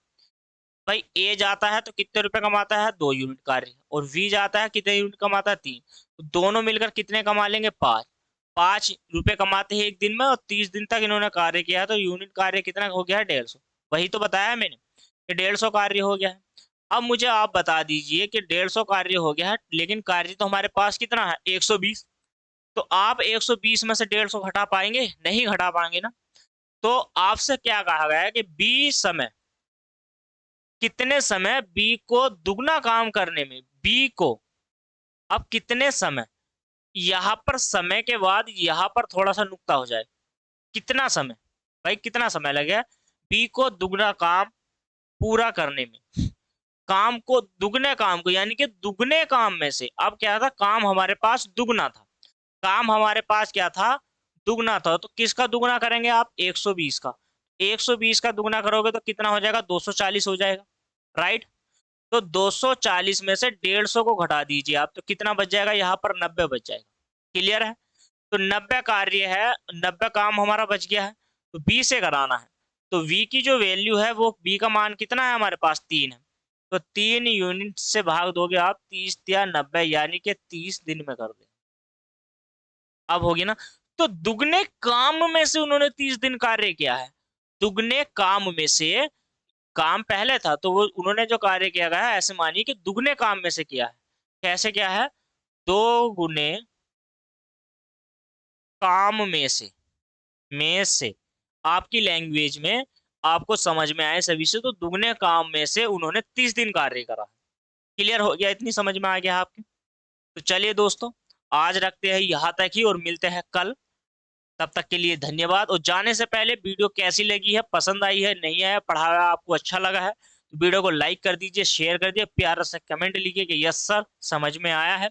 भाई, ए जाता है तो कितने रुपए कमाता है, 2 यूनिट कार्य, और वी जाता है कितने यूनिट कमाता है, 3। तो दोनों मिलकर कितने कमा लेंगे, 5। 5 रुपए कमाते हैं एक दिन में, और 30 दिन तक इन्होंने कार्य किया है, तो यूनिट कार्य कितना हो गया है, 150। वही तो बताया मैंने कि 150 कार्य हो गया है। अब मुझे आप बता दीजिए कि 150 कार्य हो गया है, लेकिन कार्य तो हमारे पास कितना है, 120। तो आप 120 में से 150 घटा पाएंगे? नहीं घटा पाएंगे ना। तो आपसे क्या कहा गया है कि कितने समय बी को दुगना काम करने में, बी को, अब कितने समय, यहां पर समय के बाद यहां पर थोड़ा सा नुक्ता हो जाए, कितना समय, भाई कितना समय लगेगा बी को दुगना काम पूरा करने में। काम को, दुगने काम को, यानी कि दुगने काम में से, अब क्या था, काम हमारे पास दुगना था, काम हमारे पास क्या था, दुगना था। तो किसका दुगना करेंगे आप, 120 का। 120 का दुगना करोगे तो कितना हो जाएगा, 240 हो जाएगा। राइट? तो 240 में से 150 को घटा दीजिए आप, तो कितना बच जाएगा, यहाँ पर 90 बच जाएगा। क्लियर है? तो 90 कार्य है, 90 काम हमारा बच गया है, तो बी से कराना है। तो वी की जो वैल्यू है, वो बी का मान कितना है हमारे पास, 3 है। तो 3 यूनिट से भाग दोगे आप, 30 या 90, यानी कि 30 दिन में कर दे। अब होगी ना? तो दुगने काम में से उन्होंने 30 दिन कार्य किया है। दुगने काम में से, काम पहले था तो वो उन्होंने जो कार्य किया गया है, ऐसे मानिए कि दुगने काम में से किया है। कैसे क्या है, 2 गुने काम में से आपकी लैंग्वेज में आपको समझ में आए सभी से, तो दुगने काम में से उन्होंने 30 दिन कार्य करा। क्लियर हो गया? इतनी समझ में आ गया आपके? तो चलिए दोस्तों, आज रखते हैं यहाँ तक ही, और मिलते हैं कल। तब तक के लिए धन्यवाद। और जाने से पहले, वीडियो कैसी लगी है, पसंद आई है, नहीं आया, पढ़ाया आपको अच्छा लगा है, तो वीडियो को लाइक कर दीजिए, शेयर कर दीजिए, प्यारा सा कमेंट लिखिए कि यस सर, समझ में आया है।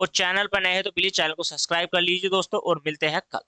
और चैनल पर नए हैं तो प्लीज चैनल को सब्सक्राइब कर लीजिए दोस्तों, और मिलते हैं कल।